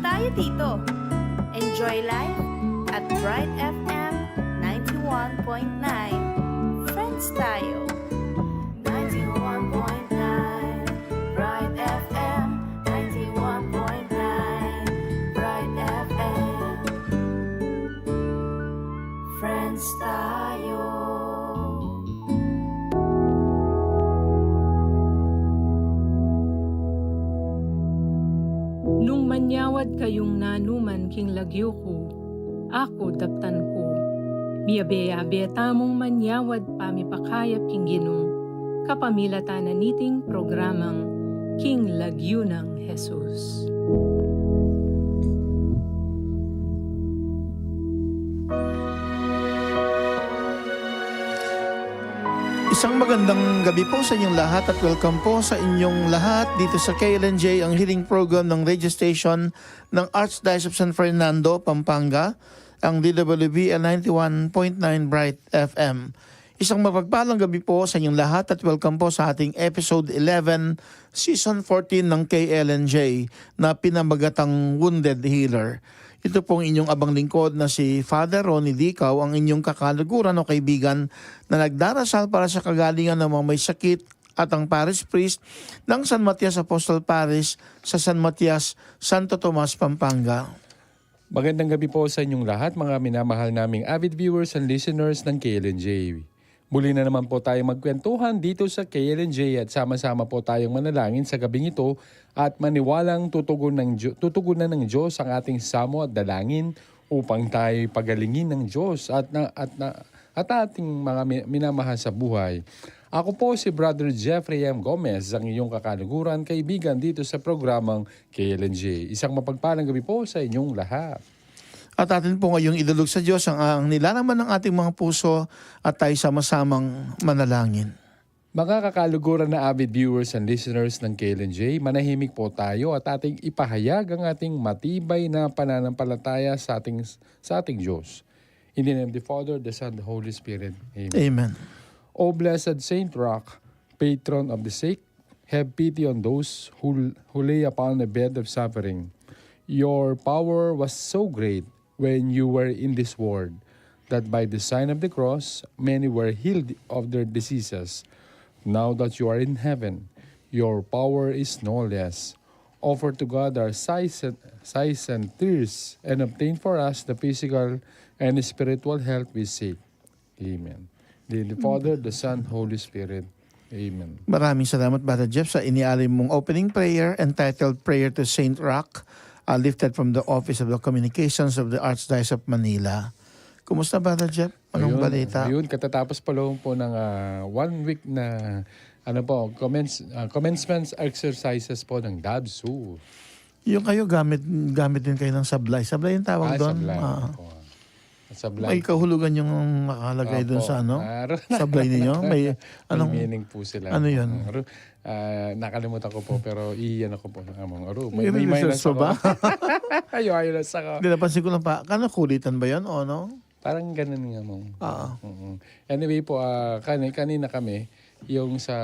tayo dito. Enjoy life at Bright FM 91.9. Friends tayo. 91.9 Bright FM 91.9 Bright FM. Friends tayo. Nung manyawad kayong nanuman king lagyo ko, ako daptan ko. Miabe-abe tamong manyawad pamipakayap king ginong, kapamilata na niting programang King Lagyo ng Jesus. Isang magandang gabi po sa inyong lahat at welcome po sa inyong lahat dito sa KLNJ, ang healing program ng radio station ng Archdiocese of San Fernando, Pampanga, ang DWBL 91.9 Bright FM. Isang mapagpalang gabi po sa inyong lahat at welcome po sa ating episode 11, season 14 ng KLNJ na pinamagatang Wounded Healer. Ito pong inyong abang lingkod na si Father Ronnie Dicaw, ang inyong kakalaguran o kaibigan na nagdarasal para sa kagalingan ng mga may sakit at ang parish priest ng San Matias Apostol Parish sa San Matias, Santo Tomas, Pampanga. Magandang gabi po sa inyong lahat, mga minamahal naming avid viewers and listeners ng KLNJ. Muli na naman po tayong magkwentuhan dito sa KLNJ at sama-sama po tayong manalangin sa gabing ito at maniwalang tutugunan ng Diyos ang ating samo at dalangin upang tayo pagalingin ng Diyos at ating mga minamahal sa buhay. Ako po si Brother Jeffrey M. Gomez, ang iyong kakaluguran kaibigan dito sa programang KLNJ. Isang mapagpalang gabi po sa inyong lahat. At atin po ngayong idulog sa Diyos ang nilalaman ng ating mga puso at tayo sama-samang manalangin. Mga kakaluguran na avid viewers and listeners ng KLNJ, manahimik po tayo at ating ipahayag ang ating matibay na pananampalataya sa ating Diyos. In the name of the Father, the Son, the Holy Spirit. Amen. Amen. O blessed Saint Rock, patron of the sick, have pity on those who lay upon a bed of suffering. Your power was so great when you were in this world, that by the sign of the cross, many were healed of their diseases. Now that you are in heaven, your power is no less. Offer to God our sighs and tears, and obtain for us the physical and spiritual health we seek. Amen. In the Father, the Son, Holy Spirit. Amen. Maraming salamat, Brother Jeff, sa inialay mong opening prayer entitled Prayer to Saint Rock, lifted from the Office of the Communications of the Archdiocese of Manila. Kumusta, Brother Jeff? Anong balita? Ayun, katatapos pa lang po ng 1 week na commencement exercises po ng DABSU. Yung kayo, gamit din kayo ng sablay. Sablay yung tawag doon? Sablay. Sablay. May kahulugan yung nakalagay doon sa ano? Sablay ninyo? May anong meaning po sila? Ano yun? Nakalimutan ko po pero iyan ako po ng among aro. May minus ba? Ayun ako. Hindi, napansin ko lang pa. Kano kulitan ba yun o no? Parang ganun nga mo. Anyway po, kanina kami, yung sa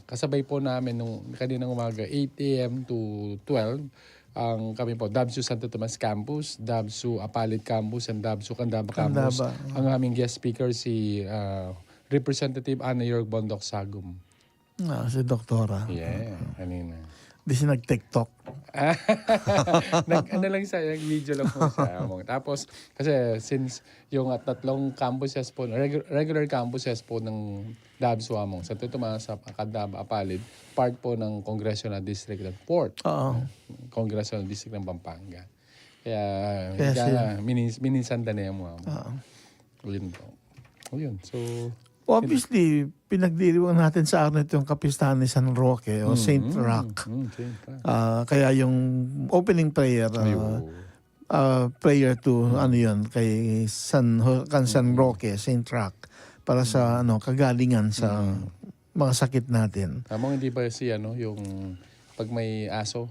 kasabay po namin nung kaninang umaga, 8 a.m. to 12, ang kami po, DABSU Santo Tomas Campus, DABSU Apalit Campus, and DABSU Candaba Campus. Ang aming guest speaker si Representative Ana York Bondok Sagum. Si Doktora. Yeah, kanina. Di siya nag-TikTok. Video lang po siya. Tapos, kasi since yung tatlong campuses po, regular campuses po ng DABSU among Santo Tomas, Candaba, Apalit, part po ng Congressional District ng 4th. Congressional District ng Pampanga. Kaya mininsanda na yung mga. Yun po. Yun. So, obviously, pinagdiriwang natin sa araw nito yung kapistahan ni San Roque o Saint Rock. Kaya yung opening prayer, prayer to kay San Roque, Saint Rock, para sa kagalingan sa mga sakit natin. Tamang hindi ba yung pag may aso?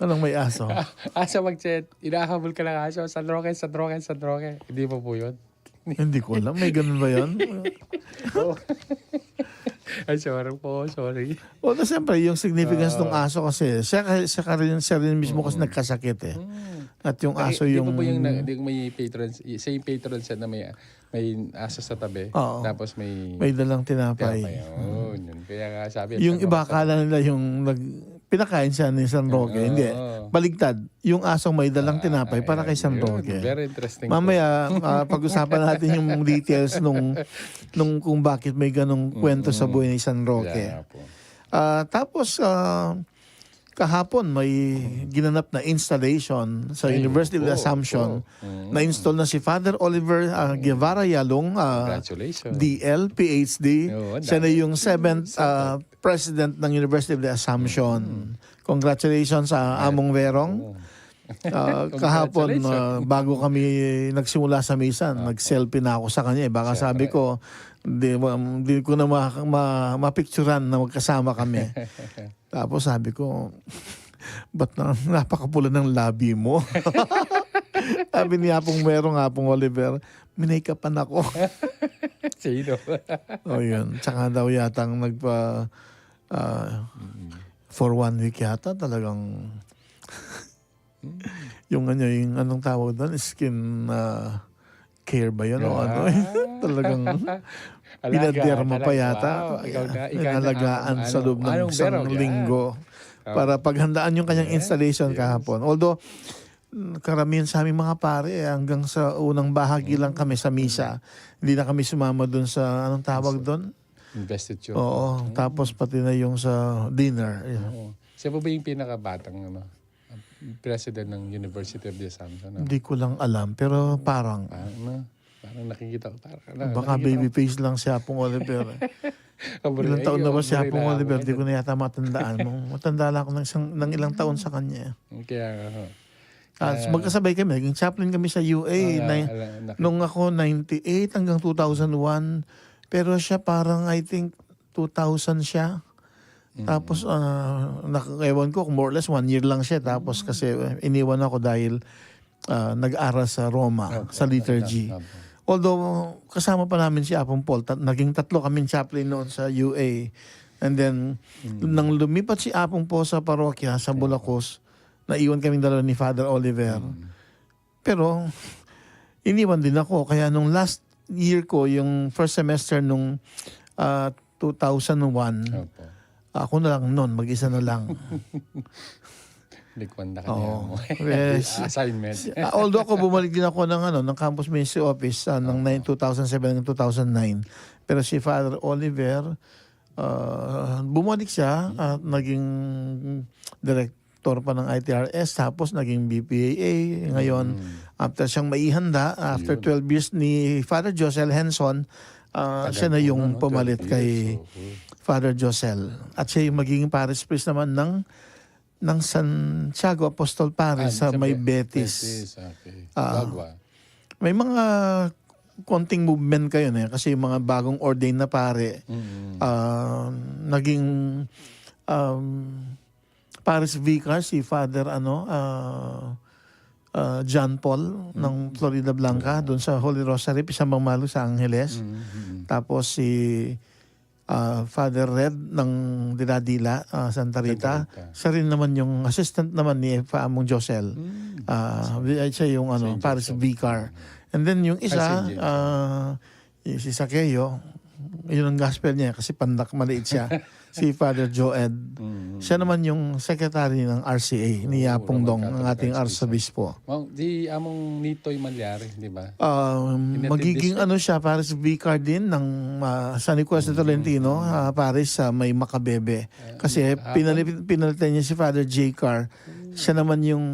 Anong may aso? Aso mag-chat, inahabol ka ng aso, San Roque. Hindi pa po yun. Hindi ko alam. May ganun ba yun? Ay, sorry po, sorry. O, na siyempre, yung significance ng aso kasi, siya rin mismo kasi nagkasakit eh. At yung aso Di yung... ba po yung may patron, same patron set na may aso sa tabi, Oo. tapos may may dalang tinapay. Oo, yun. Kaya nga sabi, Yung iba, akala nila yung pinakain siya ni San Roque. Hindi. Baligtad. Yung asong may dalang tinapay para kay San Yun, Roque. very interesting. Mamaya, pag-usapan natin yung details nung kung bakit may ganong kwento sa buhay ni San Roque. Yeah, po. Tapos, kahapon may ginanap na installation sa University of the Assumption. Na-install na si Father Oliver Guevara Yalong, Congratulations. DL, PhD. Oo, Siya na yung 7th president ng University of the Assumption. Congratulations sa Among Verong. Kahapon, bago kami nagsimula sa misa, nag-selfie na ako sa kanya. Baka sabi ko, di ko na mapicturan na magkasama kami. Tapos sabi ko, ba't napakapula ng labi mo? Sabi ni Apong Merong, Apong Oliver, minake-upan ako. Sino? O yun. Tsaka daw yatang for 1 week yata talagang yung anong tawag doon, skin care ba yun o ano? Talagang pinaderma pa yata. Inalagaan sa loob ng isang linggo para paghandaan yung kanyang installation kahapon. Although, karamihan sa aming mga pare, hanggang sa unang bahagi lang kami sa misa. Hindi na kami sumama doon sa, anong tawag doon? Investiture. Oo, tapos pati na yung sa dinner. Oo. Siya po ba yung pinakabatang president ng University of the Assumption? Hindi ko lang alam, pero parang Parang nakikita ko. baka baby face lang si Apong Oliver. Ilang taon na ba si Apong Oliver? Di ko na yata matandaan. Matanda lang ako ng ilang taon sa kanya. Kaya Magkasabay kami. Naging chaplain kami sa UA. Nung ako 98 hanggang 2001. Pero siya parang I think 2000 siya. Tapos ewan ko, more or less 1 year lang siya. Tapos kasi iniwan ako dahil nag-aral sa Roma, sa liturgy. Although kasama pa namin si Apong Paul, naging 3 kaming chaplain noon sa UA. And then, nang lumipat si Apong Paul sa parokya, sa Bulacos, naiwan kaming dalawa ni Father Oliver. Pero, iniwan din ako. Kaya nung last year ko, yung first semester nung 2001, ako na lang noon, mag-isa na lang. Likwan na kanya mo. Yes. Assignment. Although ako bumalik din ako ng Campus Ministry Office ng 2007 hanggang 2009. Pero si Father Oliver, bumalik siya at naging director pa ng ITRS, tapos naging BPAA. Ngayon, after siyang maihanda, after 12 years ni Father Josel Henson, siya na yung pumalit kay Father Josel. At siya yung magiging parish priest naman ng Santiago Apostol Parish sa may Betis. Okay. May mga konting movement kayo na kasi yung mga bagong ordain na pare naging parish vicar si Father John Paul ng Florida Blanca doon sa Holy Rosary Pisang Malo sa Angeles. Tapos si Father Red ng Diladila, Santa Rita. Siya rin naman yung assistant naman ni Among Josel. Siya yung parish vicar. And then yung isa, si Sakeo, yun ang gospel niya kasi pandak maliit siya. Si Father Joed. Siya naman yung secretary ng RCA ni Yapong Dong, ang ating arsobispo. Di among Nitoy Malyari, di ba? Magiging siya, parish vicar din ng San Nicolas de Tolentino, parish sa may Macabebe. Kasi pinalitan niya si Father J. Carr. Siya naman yung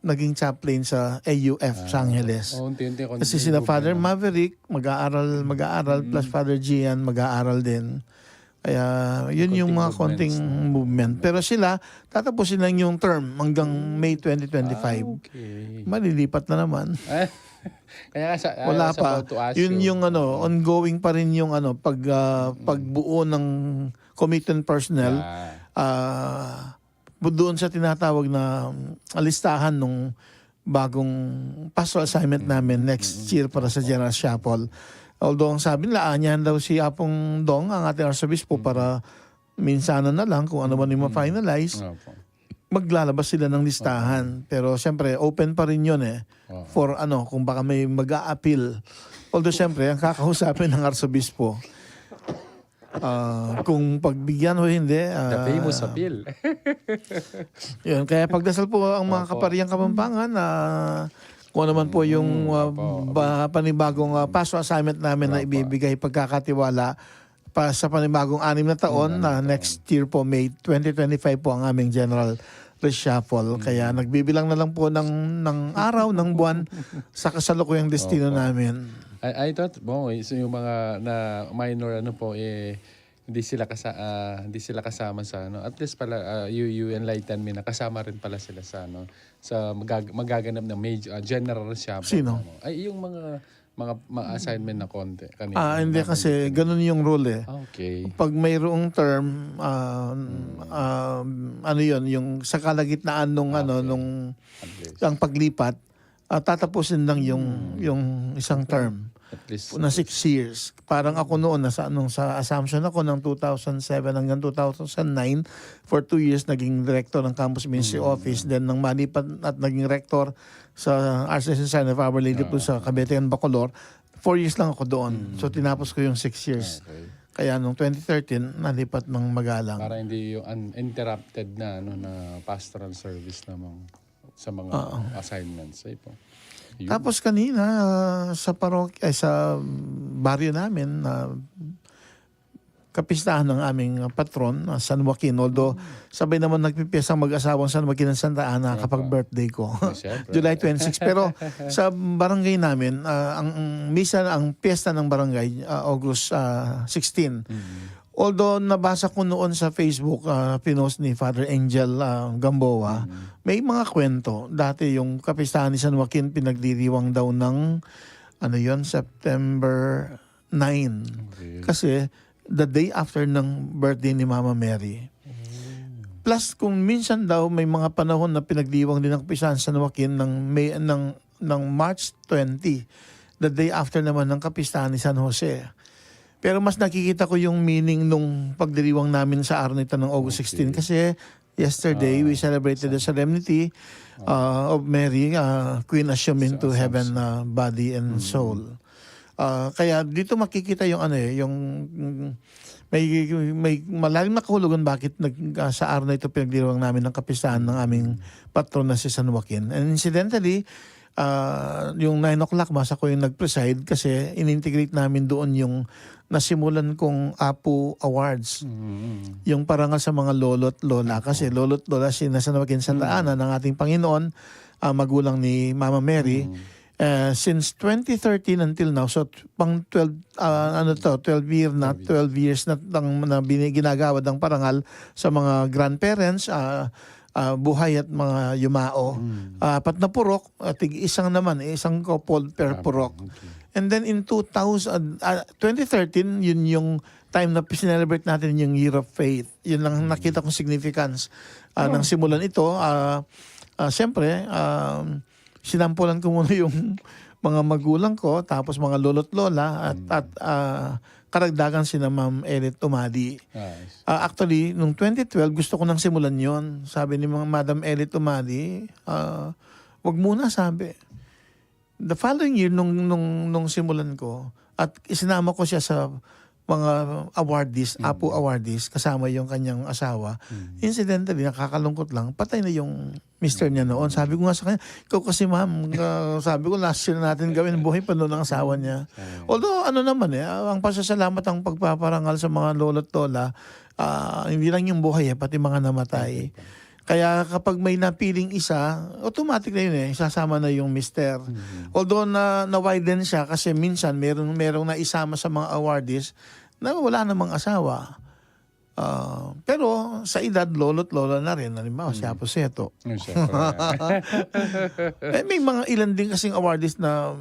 naging chaplain sa AUF sa Angeles. Kasi sila Father Maverick, mag-aaral plus Father Gian, mag-aaral din. Kaya yun yung mga konting movement. Pero sila, tatapusin lang yung term hanggang May 2025. Okay. Malilipat na naman. Kaya wala pa. Yun yung ongoing pa rin yung pagbuo ng commitment personnel. Doon sa tinatawag na listahan ng bagong pastoral assignment namin next year para sa General Chapel. Although ang sabi nila, anyahan daw si Apong Dong, ang ating Arsobispo, para minsanan na lang kung ano man yung ma-finalize, Opo. maglalabas sila ng listahan. Pero siyempre, open pa rin yun for kung baka may mag-a-appeal. Although siyempre, ang kakausapin ng Arsobispo, kung pagbigyan o hindi. The famous appeal. Yun, kaya pagdasal po ang mga Opo. kaparihang Kapampangan na kung ano man po yung panibagong paso assignment namin na Opo. ibibigay pagkakatiwala pa sa panibagong 6 na taon na next year po, May 2025 po ang aming general reshuffle. Kaya nagbibilang na lang po ng araw, ng buwan sa kasalukuyang destino namin. I thought, so yung mga na minor hindi sila kasama sa at least pala you enlighten me na kasama rin pala sila sa sa magaganap na major general reshuffle. Sino? Ay yung mga assignment na konti kanina. Hindi kasi ganun yung rule Okay. Pag mayroong term, yun, yung sa kalagitnaan nung nung At least. ang paglipat, tatapusin lang yung isang term. At least. Na 6 years. Parang ako noon, sa assumption ako ng 2007 hanggang 2009, for 2 years naging director ng Campus Ministry Office. Then nang malipat at naging rector sa Archdiocese Sign of Our Lady po sa Cavite and Bacolor, 4 years lang ako doon. So tinapos ko yung 6 years. Okay. Kaya noong 2013, nalipat ng Magalang. Para hindi yung uninterrupted na na pastoral service namang sa mga assignments ay po. Yun. Tapos kanina sa sa baryo namin kapistahan ng aming patron, San Joaquin. Although sabay naman nagpipiyasang mag-asawang San Joaquin ng Santa Ana kapag birthday ko. Siyempre. July 26. Pero sa barangay namin, ang piyesta ng barangay, August 16. Although nabasa ko noon sa Facebook, pinost ni Father Angel Gamboa, may mga kwento. Dati yung kapistahan ni San Joaquin pinagdiriwang daw ng September 9. Okay. Kasi the day after ng birthday ni Mama Mary. Plus kung minsan daw may mga panahon na pinagdiwang din ng kapistahan San Joaquin ng March 20, the day after naman ng kapistahan ni San Jose. Pero mas nakikita ko yung meaning nung pagdiriwang namin sa araw nito ng August 16 kasi yesterday we celebrated the solemnity of Mary, Queen assumed into heaven, body and soul. Kaya dito makikita yung yung may malalim na kahulugan bakit sa araw na ito pinagdiriwang namin ng kapistahan ng aming patron na si San Joaquin. And incidentally, yung 9 o'clock masa ko yung nag-preside kasi in-integrate namin doon yung nasimulan kong Apo Awards. Yung parangal sa mga lolo't lola. Kasi lolo't lola si San Joaquin Santa Ana ng ating Panginoon, magulang ni Mama Mary. Since 2013 until now, so pang 12 years na ginagawad ang parangal sa mga grandparents, buhay at mga yumao. 4 na purok, isang naman, isang couple per purok. Okay. And then in 2013, yun yung time na celebrate natin yung Year of Faith. Yun lang nakita kong significance ng simulan ito. Siyempre, sinampulan ko muna yung mga magulang ko, tapos mga lolo't lola, at karagdagan sina Ma'am Edith Umadi. Nice. Actually, nung 2012, gusto ko nang simulan yon. Sabi ni mga Madam Edith Umadi, wag muna, sabi. The following year, nung simulan ko, at isinama ko siya sa mga awardees, Apo awardees, kasama yung kanyang asawa. Incidentally, nakakalungkot lang, patay na yung mister niya noon. Sabi ko nga sa kanya, ikaw kasi ma'am, sabi ko last year natin gawin, buhay pa noon ang asawa niya. Although naman ang pasasalamat ang pagpaparangal sa mga lolo't lola, hindi lang yung buhay pati mga namatay. Kaya kapag may napiling isa, automatic na yun sasama na yung mister. Although na-widen siya kasi minsan merong na isama sa mga awardees na wala namang asawa. Pero sa edad, lolo't lola na rin. Halimbawa, si Apo Seto. May mga ilan din kasing awardees na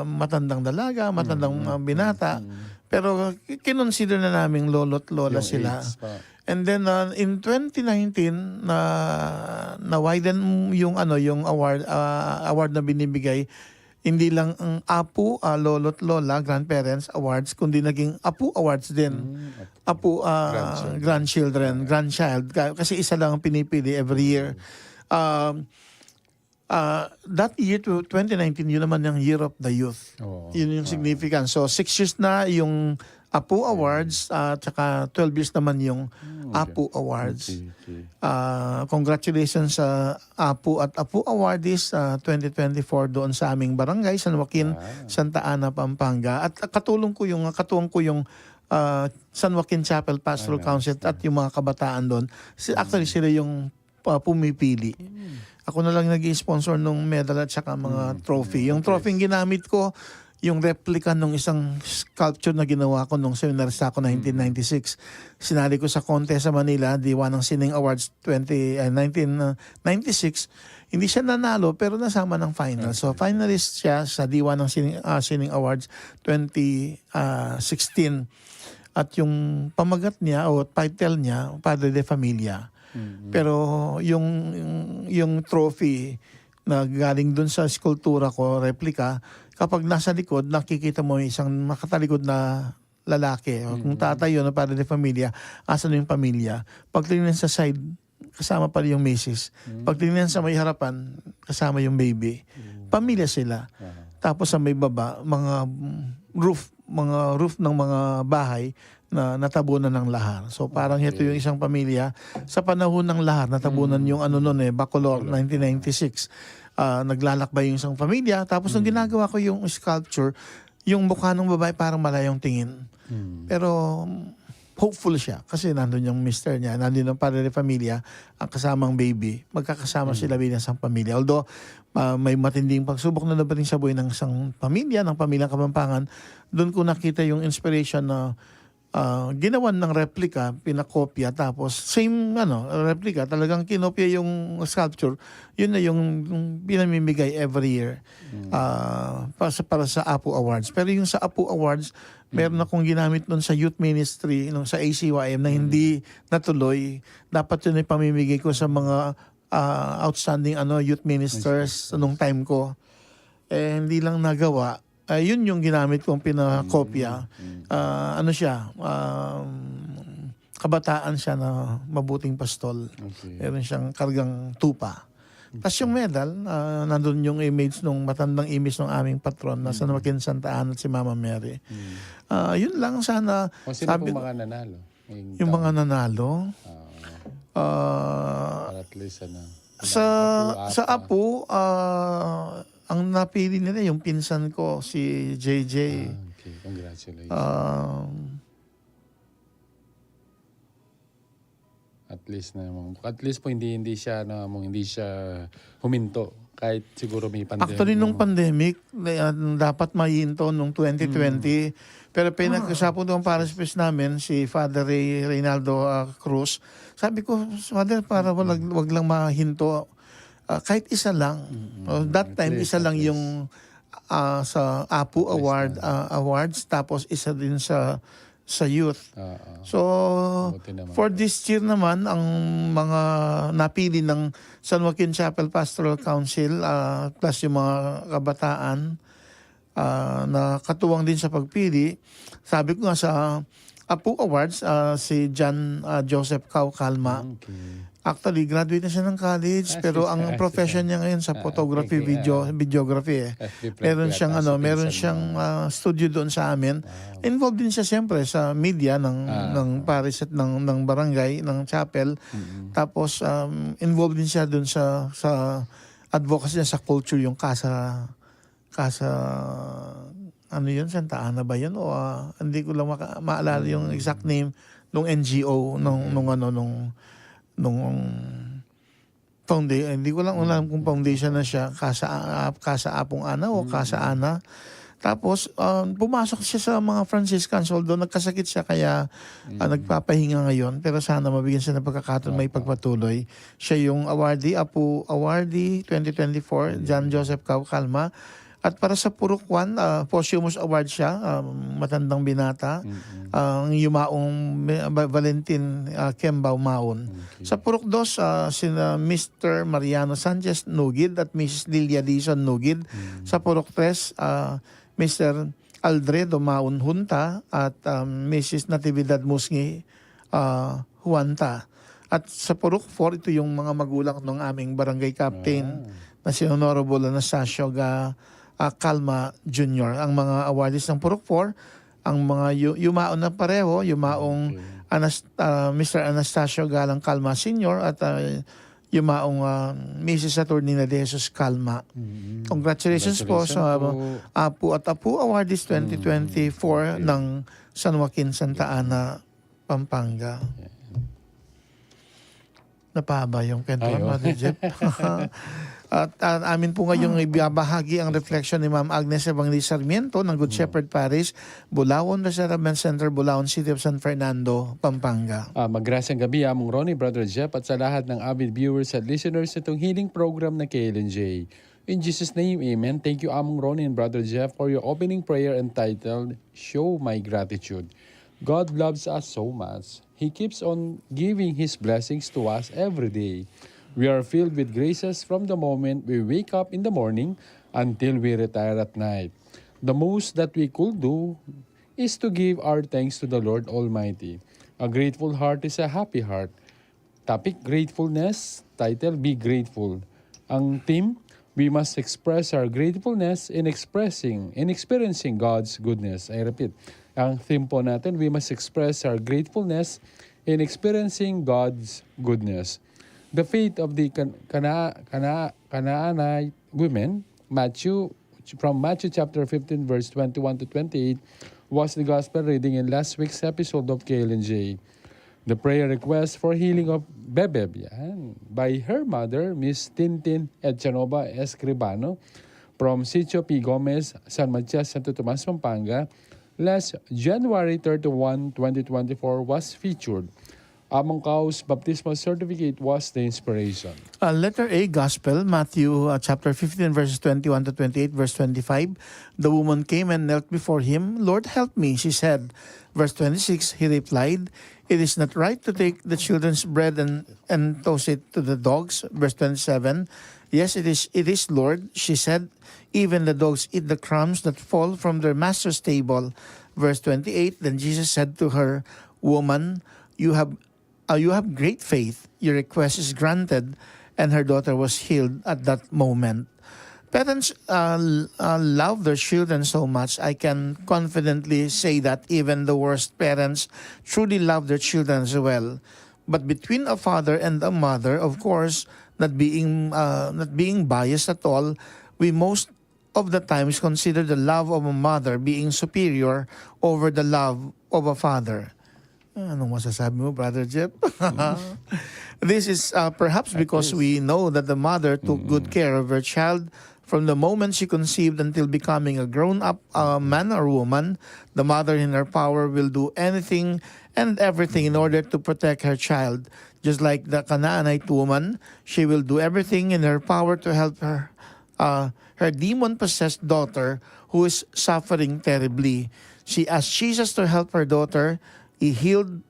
matandang dalaga, matandang binata. Pero kinonsider na naming lolo't lola yung sila. And then in 2019 na widen yung award na binibigay hindi lang ang Apu, lolo't lola, grandparents awards, kundi naging Apu Awards din. Apu, grandchild. Kasi isa lang ang pinipili every year. That year, 2019, yun naman yung Year of the Youth. Oo. Yun yung significance. So, 6 years na yung Apu Awards, at saka 12 years naman yung Apu Awards. Okay. Congratulations sa Apu at Apu Awardees 2024 doon sa aming barangay, San Joaquin, Santa Ana, Pampanga. At katuwang ko yung San Joaquin Chapel Pastoral Council at yung mga kabataan doon. Actually, sila yung pumipili. Ako na lang nag-sponsor nung medal at saka mga trophy. Yung trophy yung ginamit ko, yung replica nung isang sculpture na ginawa ko nung seminarista ako 1996. Sinali ko sa contest sa Manila, Diwa ng Sining Awards 1996. Hindi siya nanalo pero nasama ng final. So finalist siya sa Diwa ng Sining Awards 2016. At yung pamagat niya o title niya, Padre de Familia. Pero yung trophy na galing dun sa skulptura ko, replica, kapag nasa likod, nakikita mo isang nakatalikod na lalaki. O kung tatay yun, Padre de Familia, asan yung pamilya? Pag tingnan sa side, kasama pa rin yung misis. Pag tingnan sa may harapan, kasama yung baby. Pamilya sila. Tapos sa may baba, mga roof ng mga bahay na natabunan ng lahar. So parang ito yung isang pamilya sa panahon ng lahar, natabunan yung Bacolor 1996. Naglalakbay yung isang pamilya. Tapos nung ginagawa ko yung sculpture, yung mukha ng babae parang malayong tingin. Pero hopeful siya kasi nandun yung mister niya, nandun yung padre de familia, ang kasamang baby. Magkakasama sila bilang isang pamilya. Although may matinding pagsubok na nabating sa buhay ng isang pamilya, ng pamilyang Kapampangan, doon ko nakita yung inspiration na ginawan ng replica, pinakopya, tapos same replica, talagang kinopya yung sculpture. Yun na yung pinamimigay every year para sa Apu Awards. Pero yung sa Apu Awards, meron akong ginamit nun sa youth ministry, nung sa ACYM na hindi natuloy. Dapat yun ay pamimigay ko sa mga outstanding youth ministers nung time ko. Hindi lang nagawa. Yun yung ginamit kong pinakopya. Kabataan siya na mabuting pastol. Meron siyang kargang tupa. Tapos yung medal, nandun yung image nung matandang image ng aming patron na San Joaquin Santa Ana at si Mama Mary. Yun lang sana. Sino po mga nanalo? Yung mga nanalo? At least sa Apu, ang napili nila yung pinsan ko, si JJ. Okay, congratulations. At least po hindi siya huminto kahit siguro may pandemic. Actually nung pandemic, dapat mahinto nung 2020. Pero pinag-usapan doon para sa space namin si Father Reynaldo Cruz. Sabi ko, Father, para wag lang mahinto. Kahit isa lang. That time, isa lang yung sa Apu Awards, tapos isa din sa youth. So, for this year naman, ang mga napili ng San Joaquin Chapel Pastoral Council, plus yung mga kabataan, na katuwang din sa pagpili, sabi ko nga sa Apu Awards, si John Joseph Cao Calma. Actually, graduate na siya ng college, pero ang profession niya ngayon sa photography, videography. Meron siyang studio doon sa amin. Involved din siya siyempre sa media ng parish at ng barangay, ng chapel. Tapos involved din siya doon sa advocacy niya sa culture, yung casa Santa Ana ba yun? O hindi ko lang maalala yung exact name nung NGO nung foundation. Hindi ko lang alam kung foundation na siya, Casa Apong Ana o Casa Ana. Tapos pumasok siya sa mga Franciscans, although nagkasakit siya kaya nagpapahinga ngayon, pero sana mabigyan siya ng pagkakataon may pagpatuloy. Siya yung awardee, Apu Awardee 2024, John Joseph Cao Calma. At para sa Purok 1, posthumous award siya, matandang binata, ang yumaong Valentin Kembao Maon. Sa Purok 2, sina Mr. Mariano Sanchez Nugid at Mrs. Lilia Dizon Nugid. Sa Purok 3, Mr. Alfredo Maon Junta at Mrs. Natividad Musngi Huanta. At sa Purok 4, ito yung mga magulang ng aming barangay captain na si Honorable Anastasio Calma Jr. Ang mga awardees ng Purok 4, ang mga yumaon na pareho, yumaong Mr. Anastasio Galang Calma Sr. at yumaong Mrs. Attorney De Jesus Calma. Congratulations po sa Apu at Apu Awardees 2024 ng San Joaquin Santa Ana, Pampanga. Napahaba yung kwentuhan, Mother Jeff. At amin po ngayong ibabahagi ang reflection ni Ma'am Agnes Evangelista Sarmiento ng Good Shepherd Parish, Bulaon Reservation Center, Bulaon City of San Fernando, Pampanga. Magrasang gabi, Among Ronnie, Brother Jeff, at sa lahat ng avid viewers at listeners itong healing program na KLNJ. In Jesus' name, Amen. Thank you, Among Ronnie and Brother Jeff, for your opening prayer entitled, Show My Gratitude. God loves us so much. He keeps on giving His blessings to us every day. We are filled with graces from the moment we wake up in the morning until we retire at night. The most that we could do is to give our thanks to the Lord Almighty. A grateful heart is a happy heart. Topic, gratefulness. Title, Be Grateful. Ang theme, we must express our gratefulness in experiencing God's goodness. I repeat, ang theme po natin, we must express our gratefulness in experiencing God's goodness. The faith of the Canaanite women, from Matthew chapter 15 verse 21 to 28, was the gospel reading in last week's episode of KLNJ. The prayer request for healing of Bebeb by her mother, Miss Tintin Etchanova Escribano, from Sitio P. Gomez, San Matias, Santo Tomas, Pampanga, last January 31, 2024 was featured. Among Kao's baptismal certificate was the inspiration. Letter A, Gospel, Matthew chapter 15, verses 21 to 28, verse 25. The woman came and knelt before him. Lord, help me, she said. Verse 26, he replied, it is not right to take the children's bread and toss it to the dogs. Verse 27, yes, it is, Lord, she said. Even the dogs eat the crumbs that fall from their master's table. Verse 28, then Jesus said to her, Woman, you have great faith. Your request is granted. And her daughter was healed at that moment. Parents love their children so much. I can confidently say that even the worst parents truly love their children as well. But between a father and a mother, of course, not being biased at all, we most of the times consider the love of a mother being superior over the love of a father. Anong masasabi mo, Brother Jeff? This is perhaps because we know that the mother took good care of her child from the moment she conceived until becoming a grown-up man or woman. The mother in her power will do anything and everything in order to protect her child. Just like the Canaanite woman, she will do everything in her power to help her demon-possessed daughter who is suffering terribly. She asked Jesus to help her daughter. Be healed,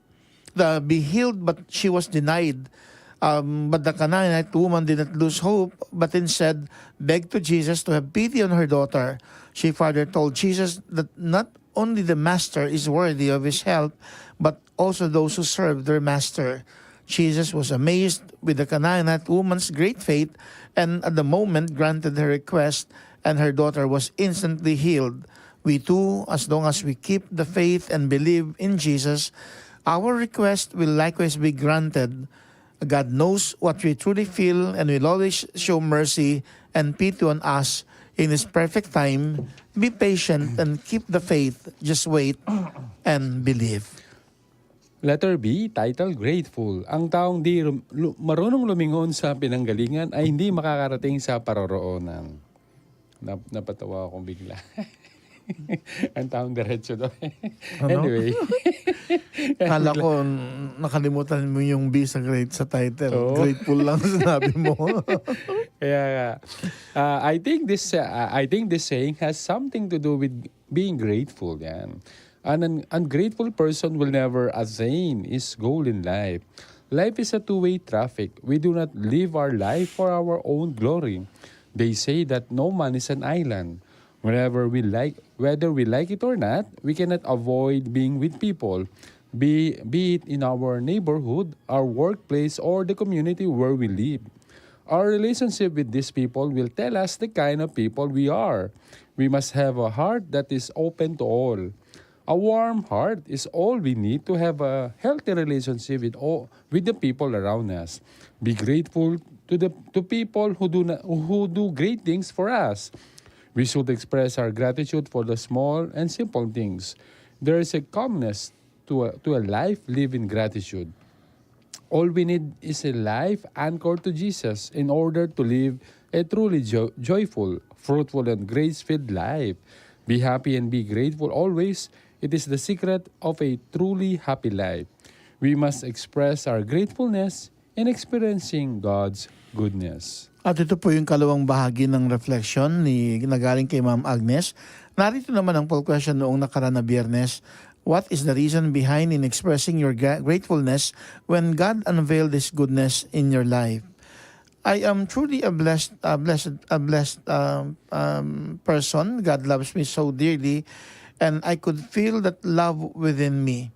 but she was denied. But the Canaanite woman did not lose hope, but instead begged to Jesus to have pity on her daughter. She further told Jesus that not only the master is worthy of his help, but also those who serve their master. Jesus was amazed with the Canaanite woman's great faith, and at the moment granted her request, and her daughter was instantly healed. We too, as long as we keep the faith and believe in Jesus, our request will likewise be granted. God knows what we truly feel and will always show mercy and pity on us in His perfect time. Be patient and keep the faith. Just wait and believe. Letter B, title, Grateful. Ang taong di marunong lumingon sa pinanggalingan ay hindi makakarating sa paroroonan. Napatawa akong bigla. Ang taong diretso doon. Ano? Anyway. Kala ko nakalimutan mo yung B sa great sa title. Oo. Grateful lang sinabi mo. Yeah, I think this saying has something to do with being grateful. Yan. An ungrateful person will never attain his goal in life. Life is a two-way traffic. We do not live our life for our own glory. They say that no man is an island. Whether we like it or not, we cannot avoid being with people, be it in our neighborhood, our workplace, or the community where we live. Our relationship with these people will tell us the kind of people we are. We must have a heart that is open to all. A warm heart is all we need to have a healthy relationship with the people around us. Be grateful to people who do great things for us. We should express our gratitude for the small and simple things. There is a calmness to a life lived in gratitude. All we need is a life anchored to Jesus in order to live a truly joyful, fruitful, and grace-filled life. Be happy and be grateful always. It is the secret of a truly happy life. We must express our gratefulness in experiencing God's goodness. At ito po yung kalawang bahagi ng reflection ni nagaling kay Ma'am Agnes. Narito naman ang poll question noong nakaraan na Biyernes. What is the reason behind in expressing your gratefulness when God unveiled His goodness in your life? I am truly a blessed person. God loves me so dearly, and I could feel that love within me.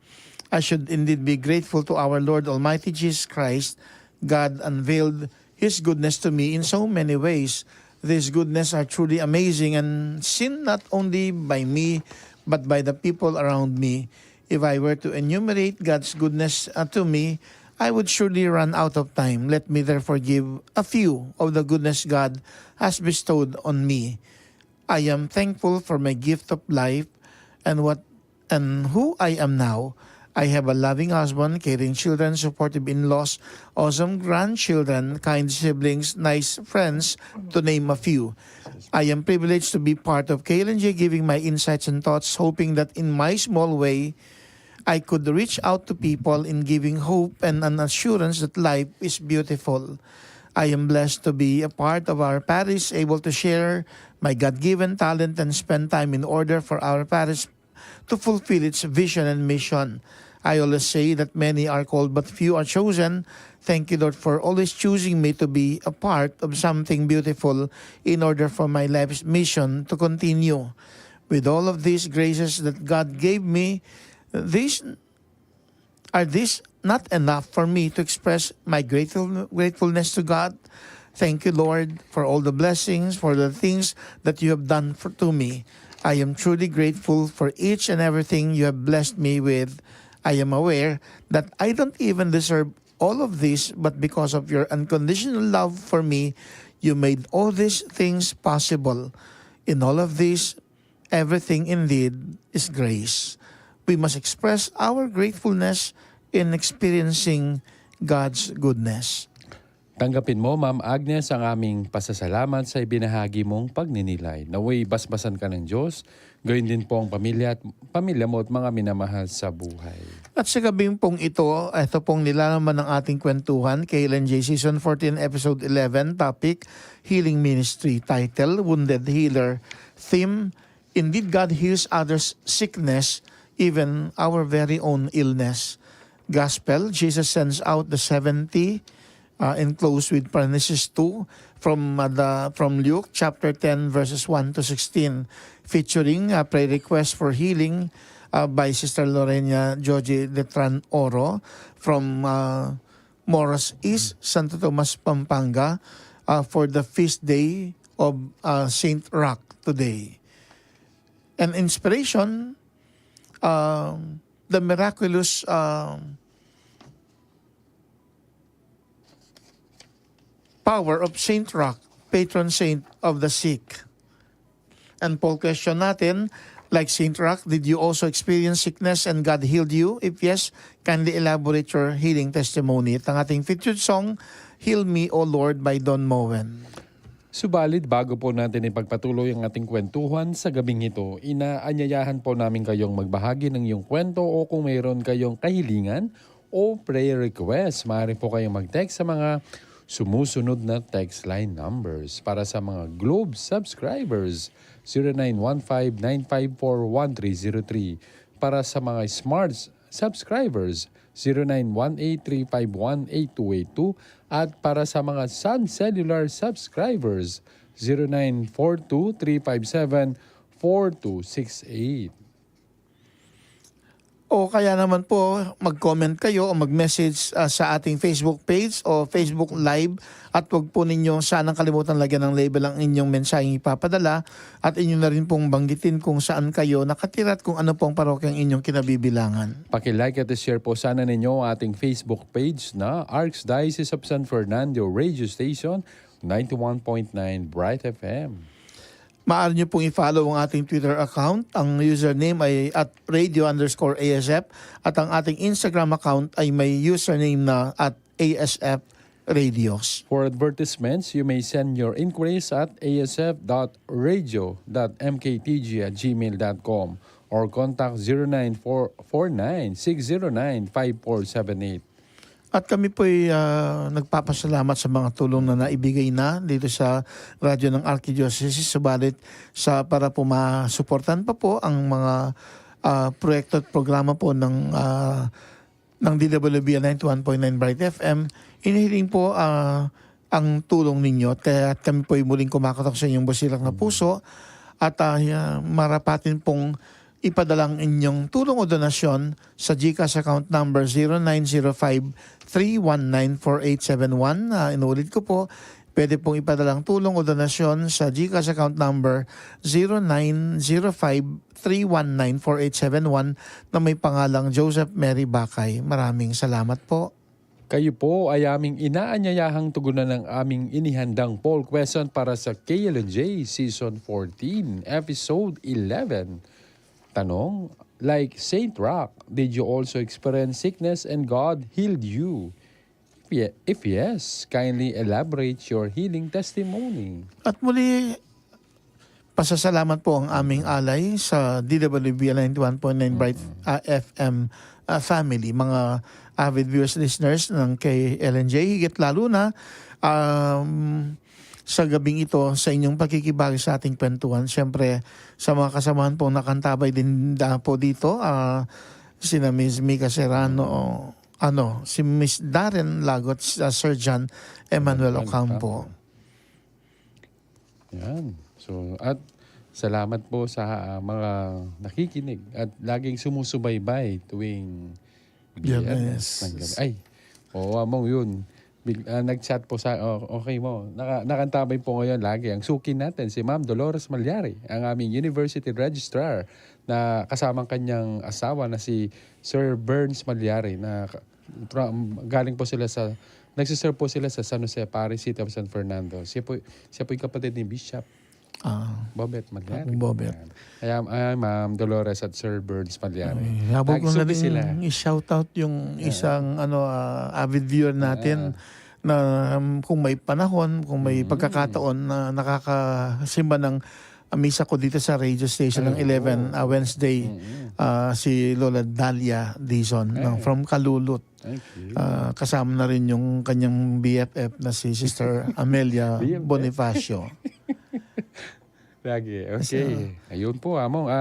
I should indeed be grateful to our Lord Almighty Jesus Christ. God unveiled His goodness to me in so many ways. This goodness are truly amazing and seen not only by me, but by the people around me. If I were to enumerate God's goodness to me, I would surely run out of time. Let me therefore give a few of the goodness God has bestowed on me. I am thankful for my gift of life and who I am now. I have a loving husband, caring children, supportive in-laws, awesome grandchildren, kind siblings, nice friends, to name a few. I am privileged to be part of KLNJ, giving my insights and thoughts, hoping that in my small way, I could reach out to people in giving hope and an assurance that life is beautiful. I am blessed to be a part of our parish, able to share my God-given talent and spend time in order for our parish to fulfill its vision and mission. I always say that many are called but few are chosen. Thank you, Lord, for always choosing me to be a part of something beautiful in order for my life's mission to continue. With all of these graces that God gave me, these not enough for me to express my gratefulness to God? Thank you, Lord, for all the blessings, for the things that you have done to me. I am truly grateful for each and everything you have blessed me with. I am aware that I don't even deserve all of this, but because of your unconditional love for me, you made all these things possible. In all of this, everything indeed is grace. We must express our gratefulness in experiencing God's goodness. Tanggapin mo, Ma'am Agnes, ang aming pasasalamat sa ibinahagi mong pagninilay. Naway basbasan ka ng Diyos, gayon din po ang pamilya mo at mga minamahal sa buhay. At sa gabing pong ito pong nilalaman ng ating kwentuhan, KLNJ Season 14, Episode 11, topic, Healing Ministry, title, Wounded Healer, theme, Indeed God heals others' sickness, even our very own illness. Gospel, Jesus sends out the 70, and close with parenthesis 2 from Luke chapter 10 verses 1 to 16, featuring a prayer request for healing by Sister Lorena Joji Letran Oro from Moros East, Santo Tomas, Pampanga, for the feast day of Saint Roch today. An inspiration, the miraculous power of Saint Roch, patron saint of the sick. And poll question natin, like Saint Roch, did you also experience sickness and God healed you? If yes, kindly elaborate your healing testimony. At ang ating featured song, Heal Me, O Lord by Don Moen. Subalit bago po natin ipagpatuloy ang ating kwentuhan sa gabing ito, inaanyayahan po namin kayong magbahagi ng iyong kwento o kung mayroon kayong kahilingan o prayer request, maaari po kayong mag-text sa mga sumusunod na text line numbers. Para sa mga Globe subscribers, 0915-954-1303. Para sa mga Smart subscribers, 0918-351-8282. At para sa mga Sun Cellular subscribers, 0942-357-4268. O kaya naman po, mag-comment kayo o mag-message sa ating Facebook page o Facebook Live at huwag po ninyo sanang kalimutan lagyan ng label ang inyong mensaheng ipapadala at inyo na rin pong banggitin kung saan kayo nakatira at kung ano pong parokyang inyong kinabibilangan. Paki-like at share po sana ninyo ang ating Facebook page na Archdiocese of San Fernando Radio Station 91.9 Bright FM. Maaari nyo pong i-follow ang ating Twitter account. Ang username ay @radio_ASF at ang ating Instagram account ay may username na @ASF Radios. For advertisements, you may send your inquiries at asf.radio.mktg@gmail.com or contact 0949-609-5478. At kami po ay nagpapasalamat sa mga tulong na naibigay na dito sa radyo ng Archdiocese. Subalit para po masuportan pa po ang mga proyekto at programa po ng DWB 91.9 Bright FM, inihiling po ang tulong ninyo. At kami po ay muling kumakatok sa inyong busilak na puso at marapatin pong ipadalang inyong tulong o donasyon sa GCash account number 0905-319-4871. Inulit ko po, pwede pong ipadalang tulong o donasyon sa GCash account number 0905-319-4871 na may pangalang Joseph Mary Bakay. Maraming salamat po. Kayo po ay aming inaanyayahang tugunan ng aming inihandang poll question para sa KLNJ Season 14, Episode 11. Tanong, like Saint Rock, did you also experience sickness and God healed you? If yes, kindly elaborate your healing testimony. At muli, pasasalamat po ang aming alay sa DWB 91.9 Bright FM family, mga avid viewers, listeners ng KLNJ, higit lalo na sa gabing ito sa inyong pagkikibahagi sa ating kwentuhan. Siyempre, sa mga kasamahan po nakantabay din po dito, sina Ms. Mika Serrano, si Ms. Darren Lagot, Sir John Emmanuel Ocampo. Yan. So, at salamat po sa mga nakikinig at laging sumusubaybay tuwing Biyernes. Ay, oo, among yun. Nag-chat po sa, okay mo, nakantabay po ngayon lagi. Ang suki natin, si Ma'am Dolores Malyari, ang aming University Registrar, na kasamang kanyang asawa na si Sir Burns Malyari, na galing po sila nagsiserve po sila sa San Jose Parish, City of San Fernando. Siya po yung kapatid ni Bishop Bobet Malyari. Bobet. Kaya Ma'am Dolores at Sir Burns Malyari. Habog ko na Nagsubi sila. rin i-shoutout yung isang avid viewer natin na kung may panahon, kung may pagkakataon na nakakasimba ng misa ko dito sa radio station ng 11 Wednesday, si Lola Dalia Dizon from Kalulut. Kasama na rin yung kanyang BFF na si Sister Amelia Bonifacio. Lagi. Okay. Ayun po, Among.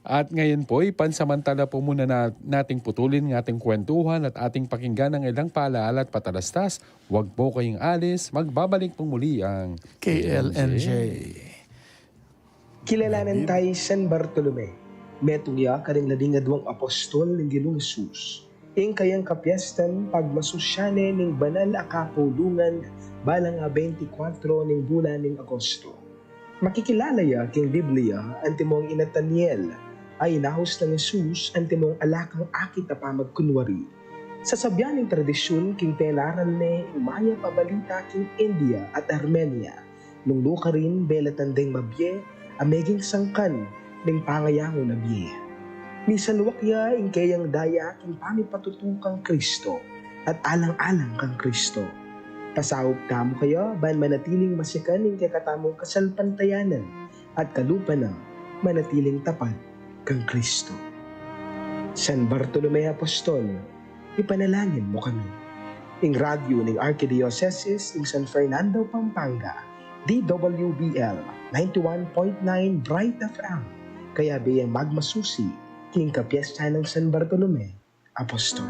At ngayon po, pansamantala po muna nating putulin ng ating kwentuhan at ating pakinggan ng ilang paalaala at patalastas. Huwag po kayong alis. Magbabalik po muli ang KLNJ. Kilalanan tayo San Bartolome. Metuya karing ladingadwang apostol ng Ginoong Hesus. Ing kayang kapyestan pagmasusyane ning banal a kapulungan balang 24 ning bulan ning Agosto. Makikilala ya king Biblia antimong ina Daniel ay inahos ng Hesus antimong alakang akit a pamagkunwari. Sa sabyaning tradisyon king tenaran ne umaya pabalita king India at Armenia. Nung luka rin belatandeng mabye ameging sangkan ning pangayango na biye. Misalwakya ing kayang daya king pamipatutukang Kristo at alang-alang kang Kristo. Pasawop kamo kayo, ban manatiling masikan ng kakatamong kasalpantayanan at kalupanang manatiling tapat kang Kristo. San Bartolome Apostol, ipanalangin mo kami. Ing radyo ng Archdiocese ng San Fernando, Pampanga, DWBL 91.9 Bright FM, kaya biyang magmasusi king kapiesta ng San Bartolome Apostol.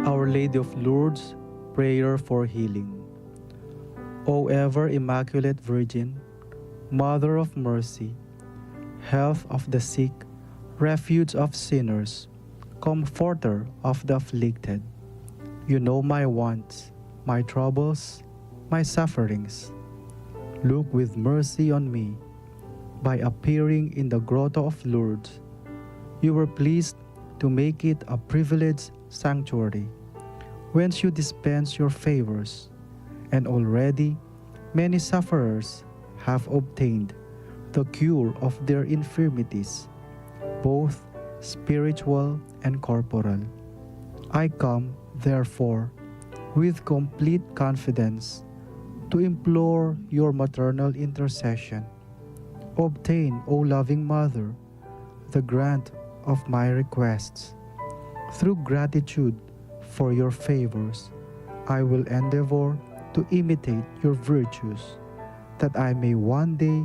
Our Lady of Lourdes, prayer for healing. O ever Immaculate Virgin, Mother of Mercy, Health of the sick, Refuge of sinners, Comforter of the afflicted, you know my wants, my troubles, my sufferings. Look with mercy on me. By appearing in the Grotto of Lourdes, you were pleased to make it a privileged sanctuary, whence you dispense your favors, and already many sufferers have obtained the cure of their infirmities, both spiritual and corporal. I come, therefore, with complete confidence to implore your maternal intercession. Obtain, O loving Mother, the grant of my requests. Through gratitude for your favors, I will endeavor to imitate your virtues, that I may one day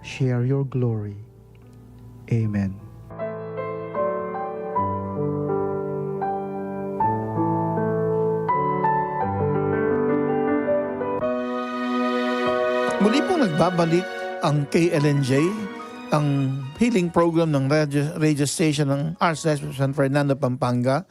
share your glory. Amen. Muli pong nagbabalik ang KLNJ, ang healing program ng radio station ng Archdiocese of San Fernando, Pampanga.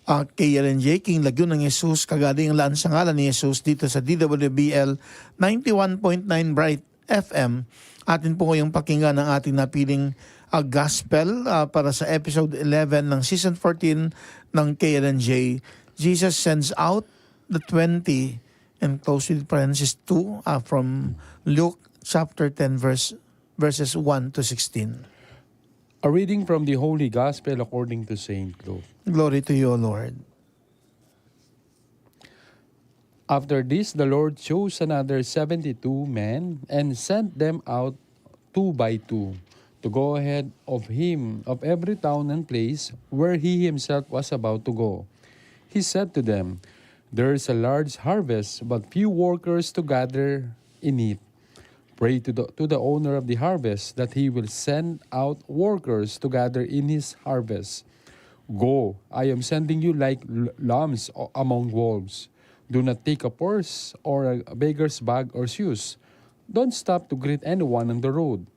KLNJ, King Laguna ng Jesus, kagaling lang sa ngalan ni Jesus dito sa DWBL 91.9 Bright FM. Atin po ngayong pakinggan ang ating napiling gospel para sa episode 11 ng season 14 ng KLNJ. Jesus sends out the 20 and close with parenthesis 2 from Luke chapter 10 verses 1 to 16. A reading from the Holy Gospel according to St. Luke. Glory to you, O Lord. After this, the Lord chose another 72 men and sent them out 2 by 2 to go ahead of him of every town and place where he himself was about to go. He said to them, "There is a large harvest, but few workers to gather in it. Pray to the owner of the harvest that he will send out workers to gather in his harvest. Go, I am sending you like lambs among wolves. Do not take a purse or a beggar's bag or shoes. Don't stop to greet anyone on the road.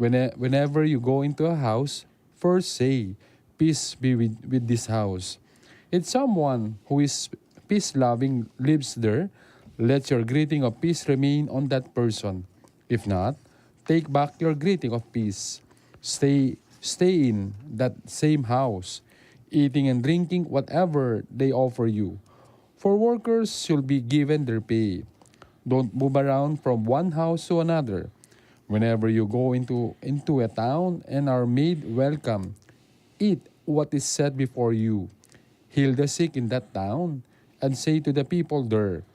Whenever you go into a house, first say, 'Peace be with this house.' If someone who is peace-loving lives there, let your greeting of peace remain on that person. If not, take back your greeting of peace. Stay in that same house, eating and drinking whatever they offer you. For workers should be given their pay. Don't move around from one house to another. Whenever you go into a town and are made welcome, eat what is set before you. Heal the sick in that town, and say to the people there,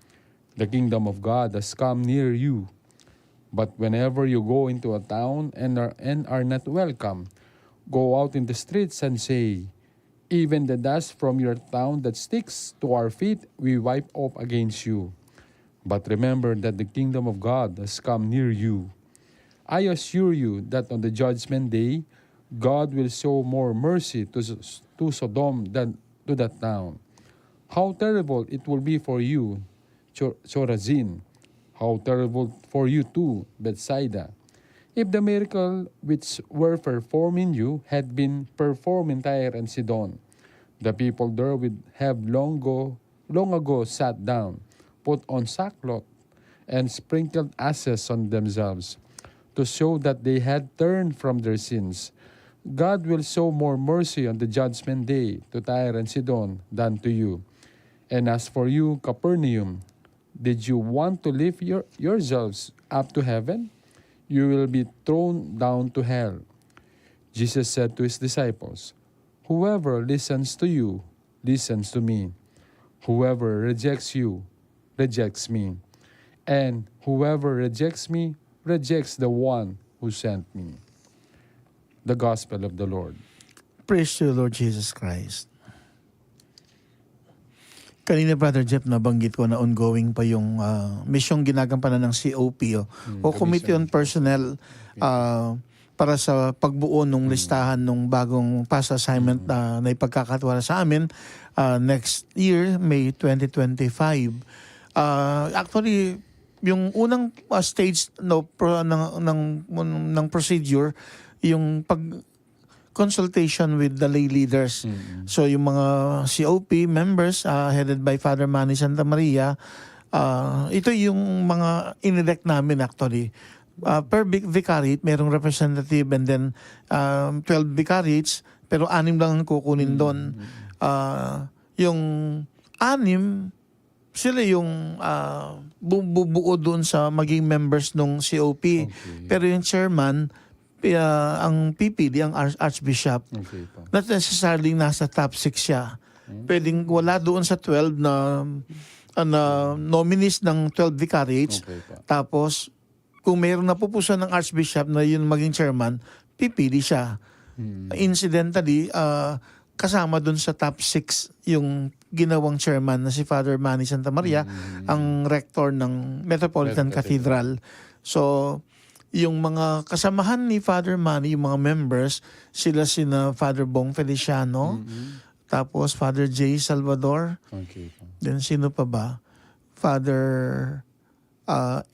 'The kingdom of God has come near you.' But whenever you go into a town and are not welcome, go out in the streets and say, 'Even the dust from your town that sticks to our feet we wipe off against you.' But remember that the kingdom of God has come near you. I assure you that on the judgment day, God will show more mercy to Sodom than to that town. How terrible it will be for you, Chorazin! How terrible for you too, Bethsaida! If the miracle which were performed in you had been performed in Tyre and Sidon, the people there would have long ago sat down, put on sackcloth, and sprinkled ashes on themselves, to show that they had turned from their sins. God will show more mercy on the judgment day to Tyre and Sidon than to you. And as for you, Capernaum, did you want to lift yourselves up to heaven? You will be thrown down to hell. Jesus said to his disciples, "Whoever listens to you, listens to me. Whoever rejects you, rejects me. And whoever rejects me rejects the one who sent me. The Gospel of the Lord. Praise to the Lord Jesus Christ. Kanina, Brother Jeff, nabanggit ko na ongoing pa yung misyong ginagampanan ng COP o Committee on Personnel para sa pagbuo ng listahan ng bagong past assignment na ipagkakatiwala sa amin next year, May 2025. Actually, yung unang stage ng procedure, yung consultation with the lay leaders. So yung mga COP members headed by Father Manny Santa Maria, ito yung mga inelect namin actually. Per vicariate, merong representative and then 12 vicariates, pero 6 lang ang kukunin doon. Yung 6, sila yung bubuo doon sa maging members ng COP. Okay. Pero yung chairman, ang PPD, ang Archbishop, Okay po. not necessarily nasa top 6 siya. Pwedeng wala doon sa 12 na nominees ng 12 vicariates. Okay po. Tapos, kung mayroong napupusan ng Archbishop na yun maging chairman, PPD siya. Incidentally, kasama doon sa top 6 yung ginawang chairman na si Father Manny Santa Maria, ang rector ng Metropolitan Cathedral. So, yung mga kasamahan ni Father Manny, yung mga members, sila sina Father Bong Feliciano, tapos Father J. Salvador, Okay po. then sino pa ba? Father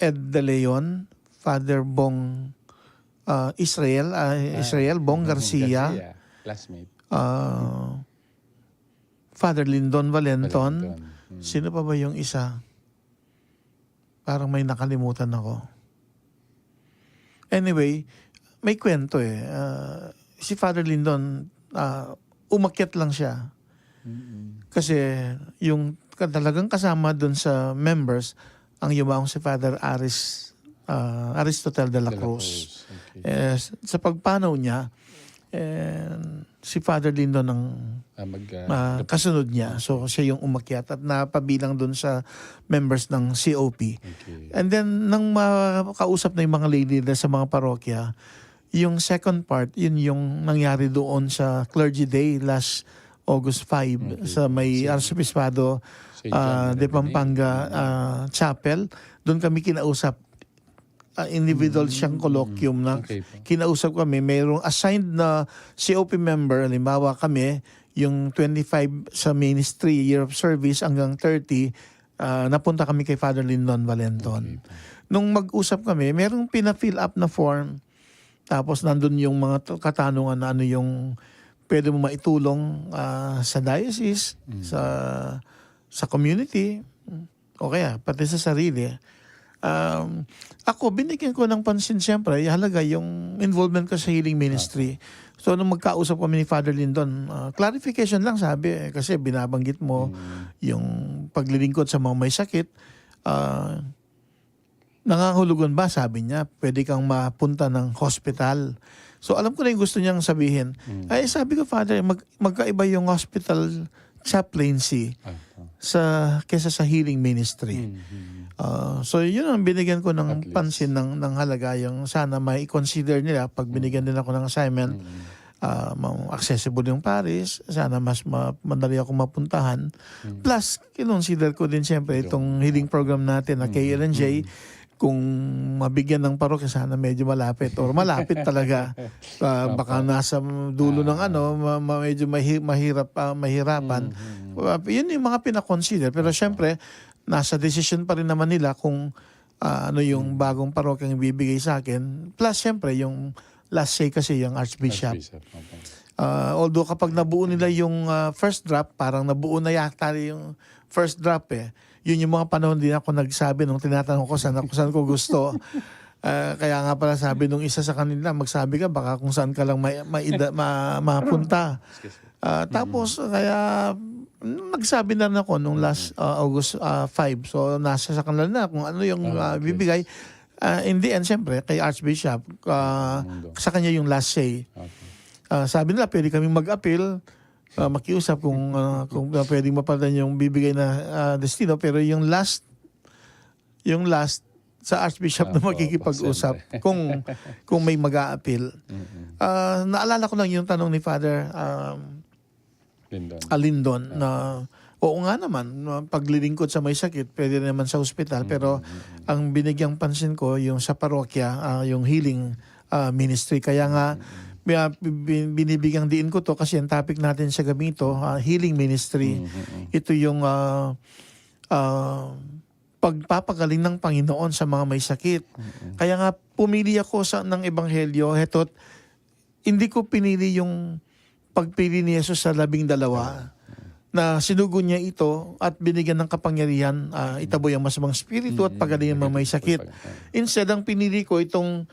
Ed De Leon, Father Bong Israel Bong Garcia, Classmate. Father Lindon Valenton. Valenton. Sino pa ba yung isa? Parang may nakalimutan ako. Anyway, may kwento eh. Si Father Lindon, umakyat lang siya. Kasi yung talagang kasama dun sa members, ang yumaong si Father Aristotel de la Cruz. Okay. Sa pagpanaw niya, si Father Lindon ang kasunod niya. So siya yung umakyat at napabilang dun sa members ng COP. Okay. And then, nang makausap na yung mga lay leaders sa mga parokya, yung second part, yun yung nangyari doon sa Clergy Day last August 5 sa may Arsobispado St. John de Pampanga Chapel. Doon kami kinausap. Individual siyang colloquium na Okay po. kinausap kami. Mayroong assigned na COP member, halimbawa kami, yung 25 sa ministry, year of service hanggang 30, napunta kami kay Father Lindon Valenton. Nung mag-usap kami, merong pina-fill up na form. Tapos nandun yung mga katanungan na ano yung pwede mo maitulong sa diocese, sa community, o kaya pati sa sarili. Ako, binigyan ko ng pansin siyempre, halaga yung involvement ko sa healing ministry. So, nung magkausap kami ni Father Lindon, clarification lang sabi, kasi binabanggit mo yung paglilingkod sa mga may sakit. Nangangahulugan ba, sabi niya, pwede kang mapunta ng hospital. So, alam ko na yung gusto niyang sabihin. Ay, sabi ko, Father, magkaiba yung hospital chaplaincy kesa sa healing ministry. So yun ang binigyan ko ng pansin ng halaga, yung sana may consider nila pag binigyan din ako ng assignment. Accessible yung Paris, sana mas madali ako mapuntahan. Plus, kinonsider ko din siyempre itong healing program natin na KLNJ. Kung mabigyan ng parokya, sana medyo malapit or malapit talaga. Baka nasa dulo ng medyo mahirapan. Yun yung mga pinakonsider. Pero siyempre, nasa decision pa rin naman nila kung ano yung bagong parokyang ibibigay sa akin. Plus, siyempre, yung last say kasi yung Archbishop. Although kapag nabuo nila yung first draft, parang nabuo na yata yung first draft eh. Yun yung mga panahon din ako nagsabi nung tinatanong ko saan ko gusto. Kaya nga pala sabi nung isa sa kanila, magsabi ka baka kung saan ka lang mapunta. Tapos kaya nagsabi na ako nung last August 5. So nasa sa kanila na kung ano yung bibigay. In the end, siyempre, kay Archbishop, sa kanya yung last say. Sabi nila, pwede kaming mag-appeal, makiusap kung pwedeng mapalitan yung bibigay na destino. Pero yung last yung last sa Archbishop na Opo, makikipag-usap kung may mag-a-appeal. Naalala ko lang yung tanong ni Father Lindon. Alindon na oo nga naman, paglilingkod sa may sakit, pwede naman sa ospital, pero ang binigyang pansin ko yung sa parokya, yung healing ministry. Kaya nga, binibigyang diin ko to kasi ang topic natin sa gabi ito, healing ministry. Ito yung pagpapagaling ng Panginoon sa mga may sakit. Kaya nga, pumili ako ng Ebanghelyo. Heto't, hindi ko pinili yung pagpili ni Jesus sa 12 na sinugo niya ito at binigyan ng kapangyarihan, itaboy ang masamang spirito at pagaling ang mga may sakit. Instead, ang pinili ko itong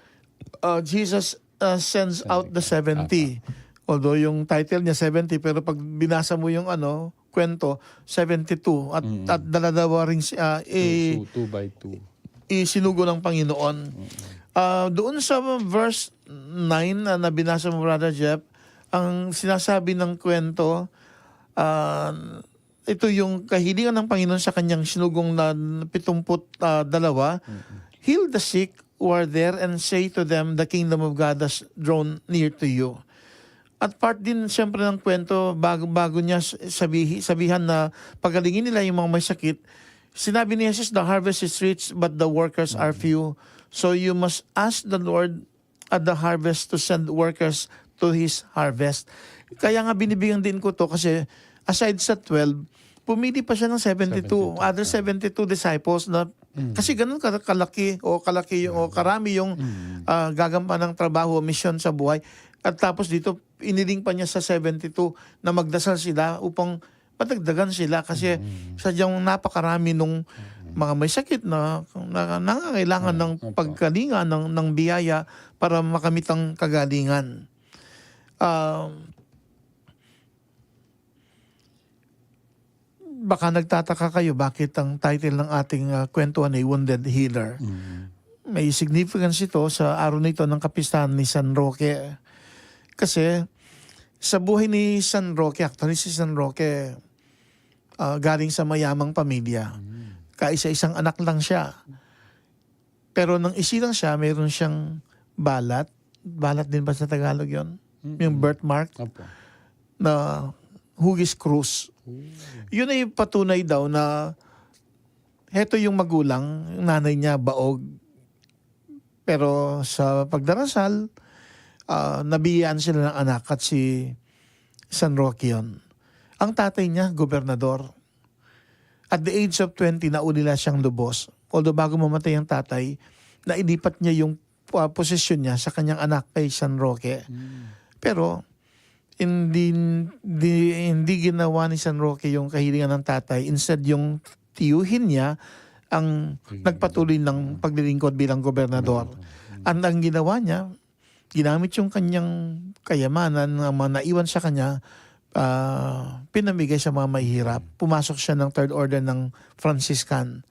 Jesus sends out the 70. Although yung title niya 70, pero pag binasa mo yung kwento, 72. At dalawa rin 2 by 2. isinugo ng Panginoon. Doon sa verse 9 na binasa mo, Brother Jeff, ang sinasabi ng kwento, ito yung kahilingan ng Panginoon sa kanyang sinugong na 72. Heal the sick who are there and say to them, the kingdom of God has drawn near to you. At part din siyempre ng kwento, bago niya sabihan na pagalingin nila yung mga may sakit, sinabi ni Jesus, the harvest is rich but the workers are few. So you must ask the Lord at the harvest to send workers to His harvest. Kaya nga binibigyan din ko to kasi aside sa 12, pumili pa siya ng 72. Other 72 disciples na kasi ganun kalaki o karami yung gagampan ng trabaho o misyon sa buhay. At tapos dito, iniling pa niya sa 72 na magdasal sila upang patagdagan sila kasi sadyang napakarami nung mga may sakit na nangangailangan ng pagkalinga ng biyaya para makamit ang kagalingan. Baka nagtataka kayo bakit ang title ng ating kwentuhan ay Wounded Healer. May significance ito sa araw nito ng kapistahan ni San Roque. Kasi sa buhay ni San Roque, actually si San Roque galing sa mayamang pamilya. Kaisa-isang anak lang siya. Pero nang isilang siya, mayroon siyang balat. Balat din ba sa Tagalog yon? Yung birthmark na hugis krus. Yun ay patunay daw na heto yung magulang, yung nanay niya baog. Pero sa pagdarasal, nabiyaan sila ng anak at si San Roque yun. Ang tatay niya, gobernador. At the age of 20, naulila siyang lubos. Although bago mamatay ang tatay, nailipat niya yung posisyon niya sa kanyang anak kay San Roque. Pero hindi ginawa ni San Roque yung kahilingan ng tatay. Instead, yung tiyuhin niya ang nagpatuloy ng paglilingkod bilang gobernador. Ang ginawa niya, ginamit yung kanyang kayamanan na naiwan sa kanya, pinamigay sa mga mahihirap. Pumasok siya ng third order ng Franciscan.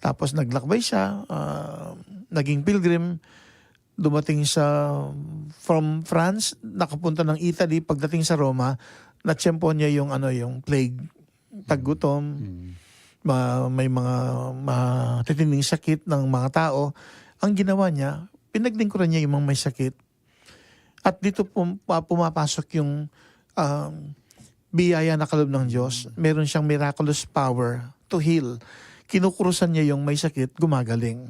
Tapos naglakbay siya, naging pilgrim, dumating from France, nakapunta ng Italy, pagdating sa Roma, natsyempo niya yung plague, taggutom, may mga matitinding sakit ng mga tao. Ang ginawa niya, pinaglingkuran niya yung mga may sakit. At dito pumapasok yung biyaya na kaloob ng Diyos. Meron siyang miraculous power to heal. Kinukurusan niya yung may sakit, gumagaling.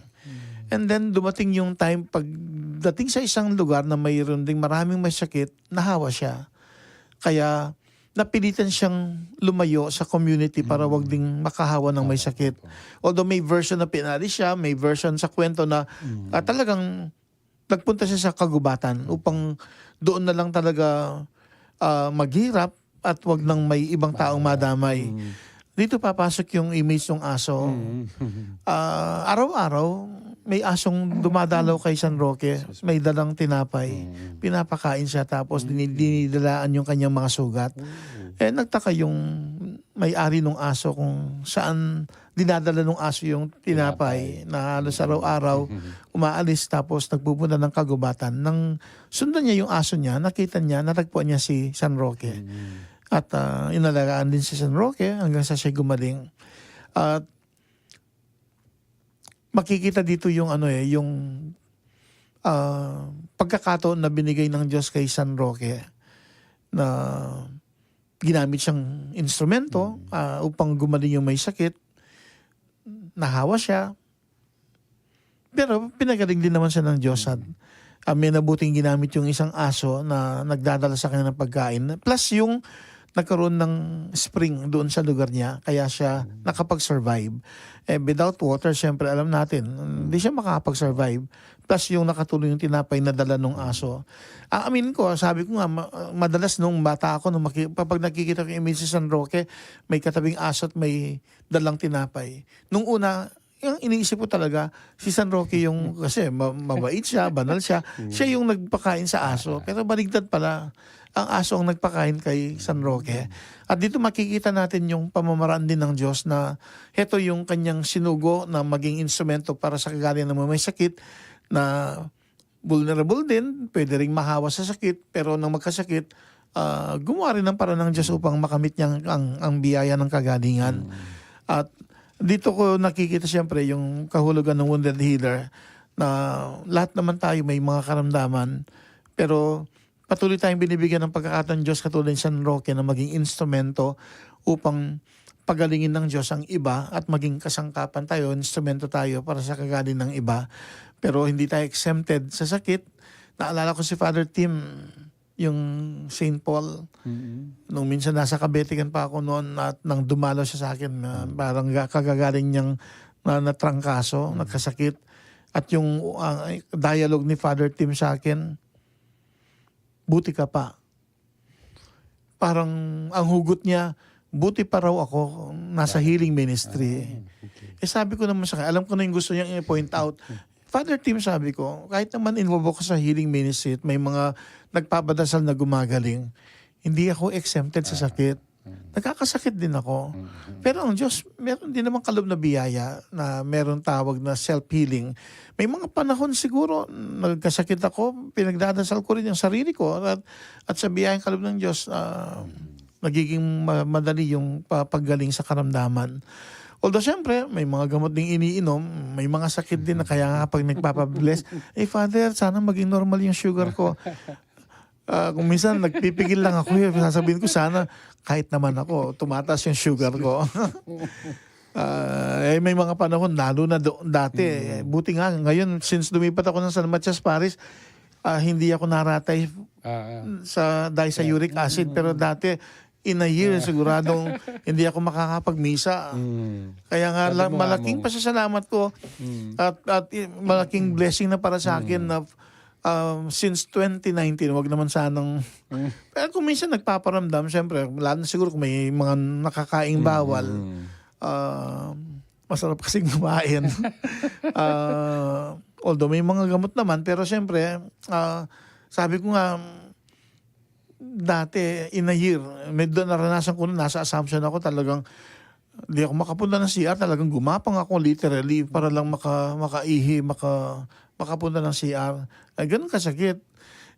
And then dumating yung time, pagdating sa isang lugar na mayroon ding maraming may sakit, nahawa siya. Kaya napilitan siyang lumayo sa community para wag ding makahawa ng may sakit. Although may version na pinali siya, may version sa kwento na talagang nagpunta siya sa kagubatan upang doon na lang talaga maghirap at wag nang may ibang taong madamay. Dito papasok yung image ng aso. Araw-araw, may asong dumadalaw kay San Roque, may dalang tinapay. Pinapakain siya tapos dinidalaan yung kanyang mga sugat. Nagtaka yung may-ari ng aso kung saan dinadala ng aso yung tinapay na halos araw-araw umaalis tapos nagpupunta ng kagubatan. Nang sundan niya yung aso niya, nakita niya, natagpuan niya si San Roque. At inalagaan din si San Roque hanggang sa siya gumaling. At makikita dito yung yung pagkakataon na binigay ng Diyos kay San Roque na ginamit siyang instrumento upang gumaling yung may sakit. Nahawa siya. Pero pinagaling din naman siya ng Diyos at may nabuting ginamit yung isang aso na nagdadala sa kanya ng pagkain. Plus yung nagkaroon ng spring doon sa lugar niya, kaya siya nakapag-survive. Without water, syempre alam natin, hindi siya makakapag-survive. Plus yung nakatuloy yung tinapay na dala ng aso. Amin ko, sabi ko nga, madalas nung bata ako, pag nakikita ko yung image si San Roque, may katabing aso at may dalang tinapay. Nung una, yung iniisip ko talaga, si San Roque yung, kasi mabait siya, banal siya, siya yung nagpakain sa aso. Pero baligtad pala, ang aso ang nagpakain kay San Roque. At dito makikita natin yung pamamaraan din ng Diyos na heto yung kanyang sinugo na maging instrumento para sa kagalingan ng mga may sakit na vulnerable din, pwede ring mahawa sa sakit, pero nang magkasakit, gumawa rin ng paraan ng Diyos upang makamit niya ang biyaya ng kagalingan. At dito ko nakikita siyempre yung kahulugan ng wounded healer na lahat naman tayo may mga karamdaman, pero patuloy tayong binibigyan ng pagkakataon ng Diyos katulad ni San Roque na maging instrumento upang pagalingin ng Diyos ang iba at maging kasangkapan tayo, instrumento tayo para sa kagaling ng iba. Pero hindi tayo exempted sa sakit. Naalala ko si Father Tim, yung St. Paul. Nung minsan nasa Kabetikan pa ako noon at nang dumalo siya sa akin, parang kagagaling niyang natrangkaso, nagkasakit. At yung dialogue ni Father Tim sa akin, buti ka pa. Parang ang hugot niya, buti pa raw ako nasa healing ministry. Sabi ko naman sa kanya, alam ko na yung gusto niyang i-point out. Father Tim, sabi ko, kahit naman involve ako sa healing ministry, may mga nagpapadasal na gumagaling, hindi ako exempted sa sakit. Nagkakasakit din ako. Pero ang Diyos, meron din naman kaloob na biyaya na meron tawag na self-healing. May mga panahon siguro, nagkasakit ako, pinagdadasal ko rin yung sarili ko at sa biyayang kaloob ng Diyos, nagiging madali yung paggaling sa karamdaman. Although siyempre, may mga gamot ding iniinom, may mga sakit din na kaya nga kapag nagpapabless, Father, sana maging normal yung sugar ko. Kung minsan nagpipigil lang ako, sasabihin ko sana kahit naman ako, tumataas yung sugar ko. May mga panahon, lalo na dati. Buti nga, ngayon, since lumipat ako ng San Matias Parish, hindi ako naratay dahil sa uric acid. Pero dati, in a year, siguradong hindi ako makakapagmisa. Kaya nga, malaking pasasalamat ko at malaking blessing na para sa akin na since 2019, wag naman sanang... Pero kung minsan nagpaparamdam, syempre, lalo na siguro kung may mga nakakaing bawal, masarap kasing kumain. Although may mga gamot naman, pero syempre, sabi ko nga, dati, in a year, medyo naranasan ko na nasa Assumption ako, talagang hindi ako makapunta ng CR, talagang gumapang ako literally para lang makaihi, makapunta ng CR. Ganun kasakit.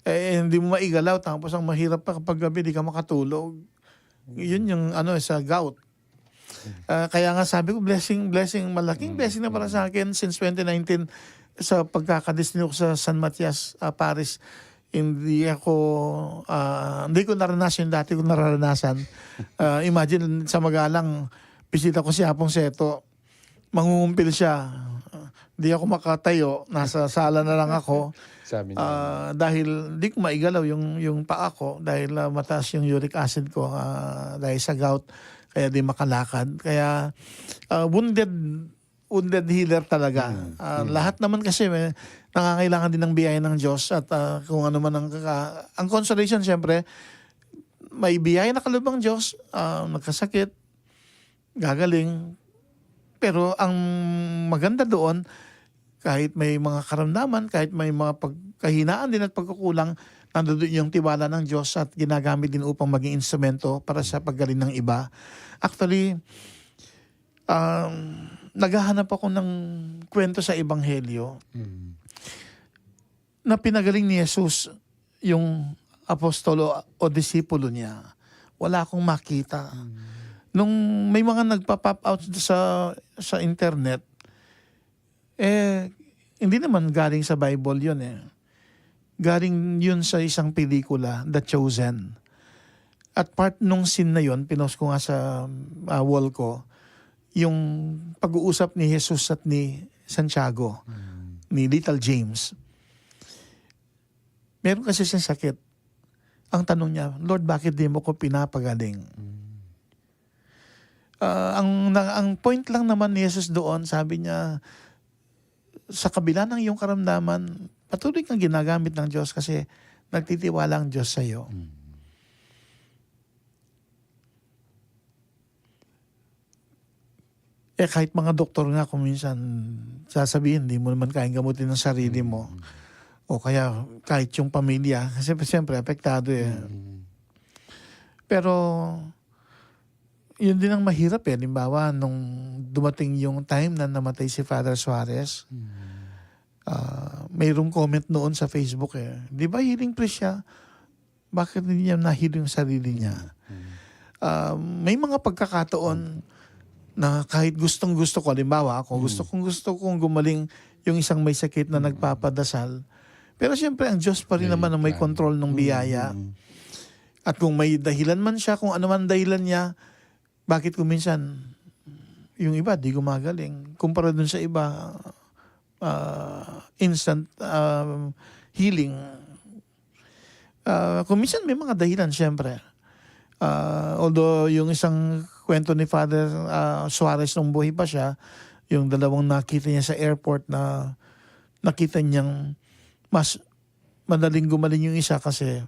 Hindi mo maigalaw, tapos ang mahirap pa kapag gabi, di ka makatulog. Yun yung sa gout. Kaya nga sabi ko, blessing, malaking blessing na para sa akin since 2019 sa pagkakadestino ko sa San Matias Parish. Hindi ko naranasan yung dati ko naranasan. Imagine sa Magalang, bisita ko si Apong Seto, mangungumpil siya. Hindi ako makatayo, nasa sala na lang ako. Sabi niya. Dahil hindi ko maigalaw yung paa ko dahil mataas yung uric acid ko dahil sa gout, kaya di makalakad. Kaya wounded healer talaga. Lahat naman kasi nangangailangan din ng biyaya ng Diyos at kung ano man ang consolation, siyempre, may biyaya na kaloob ng Diyos, nagkasakit, gagaling. Pero ang maganda doon, kahit may mga karamdaman, kahit may mga pagkahinaan din at pagkukulang, nandoon yung tiwala ng Diyos at ginagamit din upang maging instrumento para sa paggaling ng iba. Actually, naghahanap ako ng kwento sa Ebanghelyo na pinagaling ni Jesus yung apostolo o disipulo niya. Wala akong makita. Nung may mga nagpa-pop out sa internet, Hindi naman galing sa Bible yun eh. Galing yun sa isang pelikula, The Chosen. At part nung scene na yun, pinost ko nga sa wall ko, yung pag-uusap ni Jesus at ni Santiago, ni Little James. Meron kasi siyang sakit. Ang tanong niya, Lord, bakit di mo ko pinapagaling? Ang point lang naman ni Jesus doon, sabi niya, sa kabila ng iyong karamdaman, patuloy kang ginagamit ng Diyos kasi nagtitiwala ang Diyos sa iyo. Kahit mga doktor nga kung minsan sasabihin, hindi mo naman kayang gamutin ng sarili mo. O kaya kahit yung pamilya, kasi siyempre apektado eh. Pero yun din ang mahirap eh. Halimbawa, nung dumating yung time na namatay si Father Suarez, mayroong comment noon sa Facebook eh. Di ba healing priest siya? Bakit hindi niya na-heal yung sarili niya? May mga pagkakataon na kahit gustong-gusto ko, halimbawa ako, gusto kong gumaling yung isang may sakit na nagpapadasal. Pero siyempre, ang Diyos pa rin naman ang may control ng biyaya. At kung may dahilan man siya, kung ano man dahilan niya, bakit kung minsan, yung iba, di gumagaling. Kumpara dun sa iba, instant healing. Kung minsan may mga dahilan, siyempre. Although yung isang kwento ni Father Suarez nung buhay pa siya, yung dalawang nakita niya sa airport na nakita niyang mas madaling gumaling yung isa kasi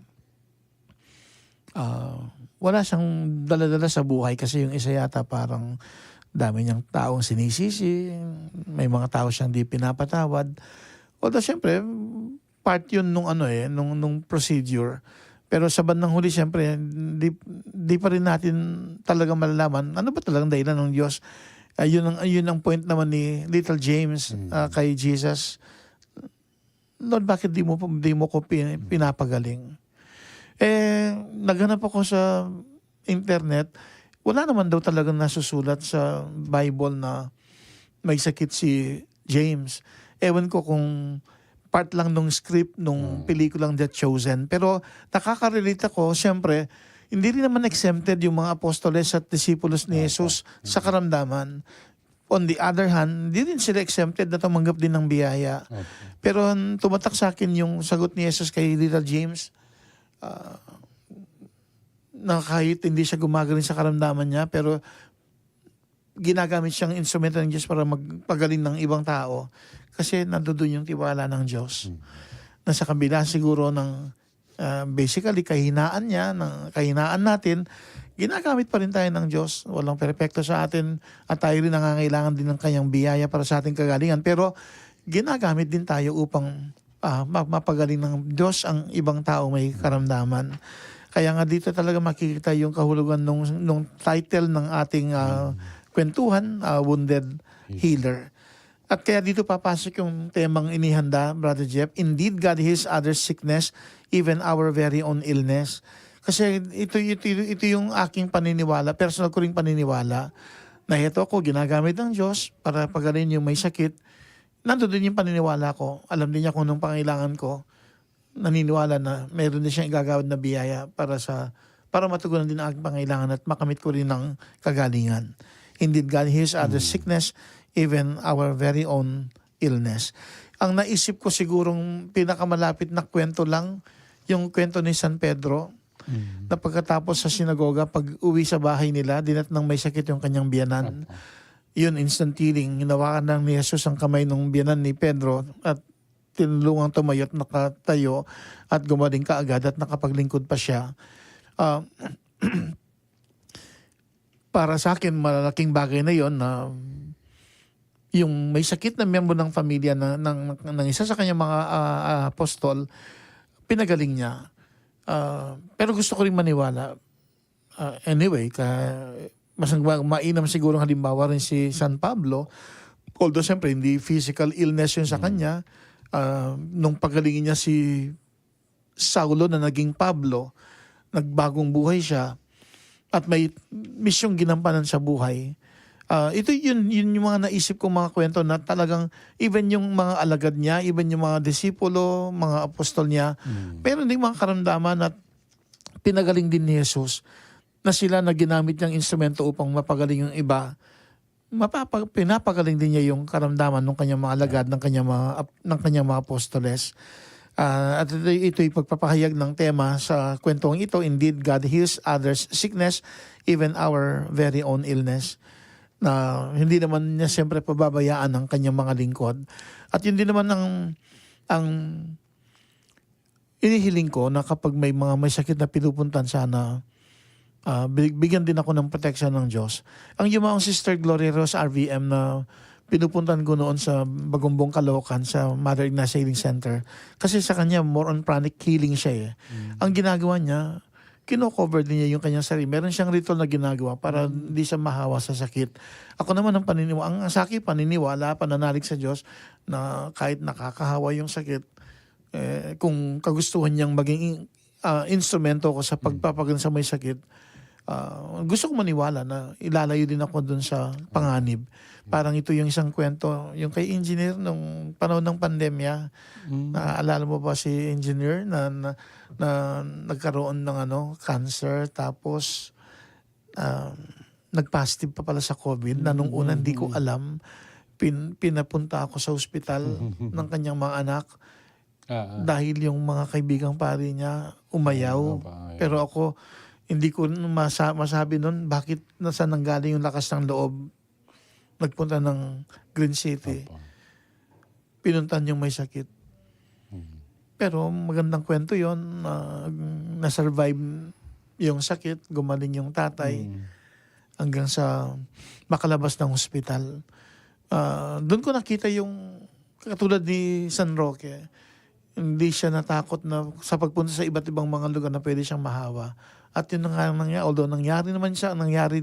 wala siyang dala-dala sa buhay kasi yung isa yata parang dami niyang taong sinisisi, may mga tao siyang di pinapatawad. Although syempre, part yun nung procedure. Pero sa bandang huli, siyempre, di pa rin natin talaga malalaman ano ba talagang dahilan ng Diyos. Yun ang point naman ni Little James kay Jesus. Lord, bakit di mo ko pinapagaling? Naghanap ako sa internet. Wala naman daw talagang nasusulat sa Bible na may sakit si James. Ewan ko kung part lang nung script nung pelikulang The Chosen. Pero nakaka-relate ako, siyempre, hindi rin naman exempted yung mga apostoles at disipulos ni Jesus sa karamdaman. On the other hand, hindi rin sila exempted na tumanggap din ng biyaya. Pero tumatak sa akin yung sagot ni Jesus kay Little James, na kahit hindi siya gumagaling sa karamdaman niya, pero ginagamit siyang instrumento ng Diyos para magpagaling ng ibang tao. Kasi nandoon yung tiwala ng Diyos. Na sa kabila siguro ng basically kahinaan niya, ng kahinaan natin, ginagamit pa rin tayo ng Diyos. Walang perpekto sa atin at tayo rin nangangailangan din ng kanyang biyaya para sa ating kagalingan. Pero ginagamit din tayo upang mapagaling ng Diyos ang ibang tao may karamdaman. Kaya nga dito talaga makikita yung kahulugan nung title ng ating kwentuhan, Wounded Healer. At kaya dito papasok yung temang inihanda, Brother Jeff. Indeed, God heals others' sickness, even our very own illness. Kasi ito yung aking paniniwala, personal ko ring paniniwala, na ito ako, ginagamit ng Diyos para pagaling yung may sakit. Nandun din yung paniniwala ko. Alam din niya kung anong pangailangan ko. Naniniwala na mayroon din siyang igagawad na biyaya para matugunan din ang aking pangailangan at makamit ko rin ng kagalingan. Indeed, God heals others' sickness, even our very own illness. Ang naisip ko sigurong pinakamalapit na kwento lang, yung kwento ni San Pedro, na pagkatapos sa sinagoga, pag uwi sa bahay nila, dinat nang may sakit yung kanyang biyanan. Yun, instant healing. Hinawakan lang ni Jesus ang kamay ng biyanan ni Pedro at tinulungang tumayo at nakatayo at gumaling kaagad at nakapaglingkod pa siya. Para sa akin, malaking bagay na yon na yung may sakit na miyembro ng pamilya ng isa sa kanyang mga apostol, pinagaling niya. Pero gusto ko rin maniwala. Anyway, mas mainam siguro halimbawa rin si San Pablo. Although siyempre hindi physical illness yun sa kanya. Nung pagalingin niya si Saulo na naging Pablo, nagbagong buhay siya at may misyong ginampanan sa buhay. Ito yun yung mga naisip kong mga kwento na talagang even yung mga alagad niya, even yung mga disipulo, mga apostol niya, meron ding mga karamdaman at pinagaling din ni Jesus na sila na ginamit niyang instrumento upang mapagaling yung iba. Pinapagaling din niya yung karamdaman ng kanyang mga alagad, ng kanyang mga apostoles. At ito'y pagpapahayag ng tema sa kwentong ito. Indeed, God heals others' sickness, even our very own illness. Na hindi naman niya siyempre pababayaan ang kanyang mga lingkod. At yun din naman ang inihiling ko na kapag may sakit na pinupuntan, sana bigyan din ako ng protection ng Diyos. Ang yumaong Sister Gloria Rose RVM na pinupuntan ko noon sa Bagumbong, Caloocan sa Mother Ignacia Healing Center. Kasi sa kanya, more on pranic healing siya eh. Ang ginagawa niya, kino-cover din niya yung kanyang sarili. Meron siyang ritual na ginagawa para hindi siya mahawa sa sakit. Ako naman ang sa akin paniniwala, pananalig sa Diyos na kahit nakakahawa yung sakit, kung kagustuhan niyang maging instrumento ko sa pagpapagaan sa may sakit, gusto ko maniwala na ilalayo din ako dun sa panganib. Parang ito yung isang kwento, yung kay engineer nung panahon ng pandemya. Naalala mo ba si engineer na nagkaroon ng cancer, tapos nag-positive pa pala sa COVID na nung una hindi ko alam. Pinapunta ako sa ospital ng kanyang mga anak dahil yung mga kaibigang pari niya umayaw. Pero ako, hindi ko masabi nun bakit nasa nanggaling yung lakas ng loob. Nagpunta ng Green City. Pinuntan yung may sakit. Pero magandang kwento yon, na-survive yung sakit, gumaling yung tatay hanggang sa makalabas ng hospital. Doon ko nakita yung katulad ni San Roque. Hindi siya natakot na sa pagpunta sa iba't ibang mga lugar na pwede siyang mahawa. At yun nga nangyari, although nangyari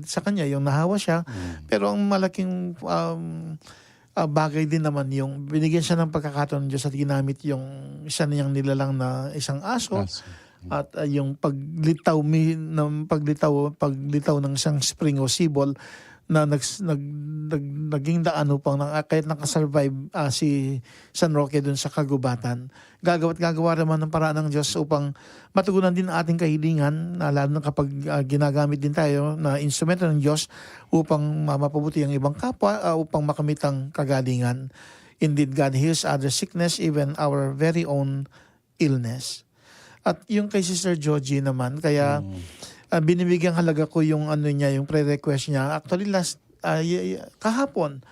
sa kanya, yung nahawa siya, pero ang malaking bagay din naman yung binigyan siya ng pagkakataon ng Diyos at ginamit yung isa niyang nilalang na isang aso. At yung paglitaw ng isang spring o sibol na naging daan upang kahit nakasurvive si San Roque dun sa kagubatan. Gagawa naman ng paraan ng Diyos upang matugunan din ang ating kahilingan, lalo na kapag ginagamit din tayo na instrumento ng Diyos upang mapabuti ang ibang kapwa, upang makamit ang kagalingan. Indeed, God heals other sickness, even our very own illness. At yung kay Sister Georgie naman, kaya binibigyan halaga ko yung yung pre-request niya. Actually kahapon,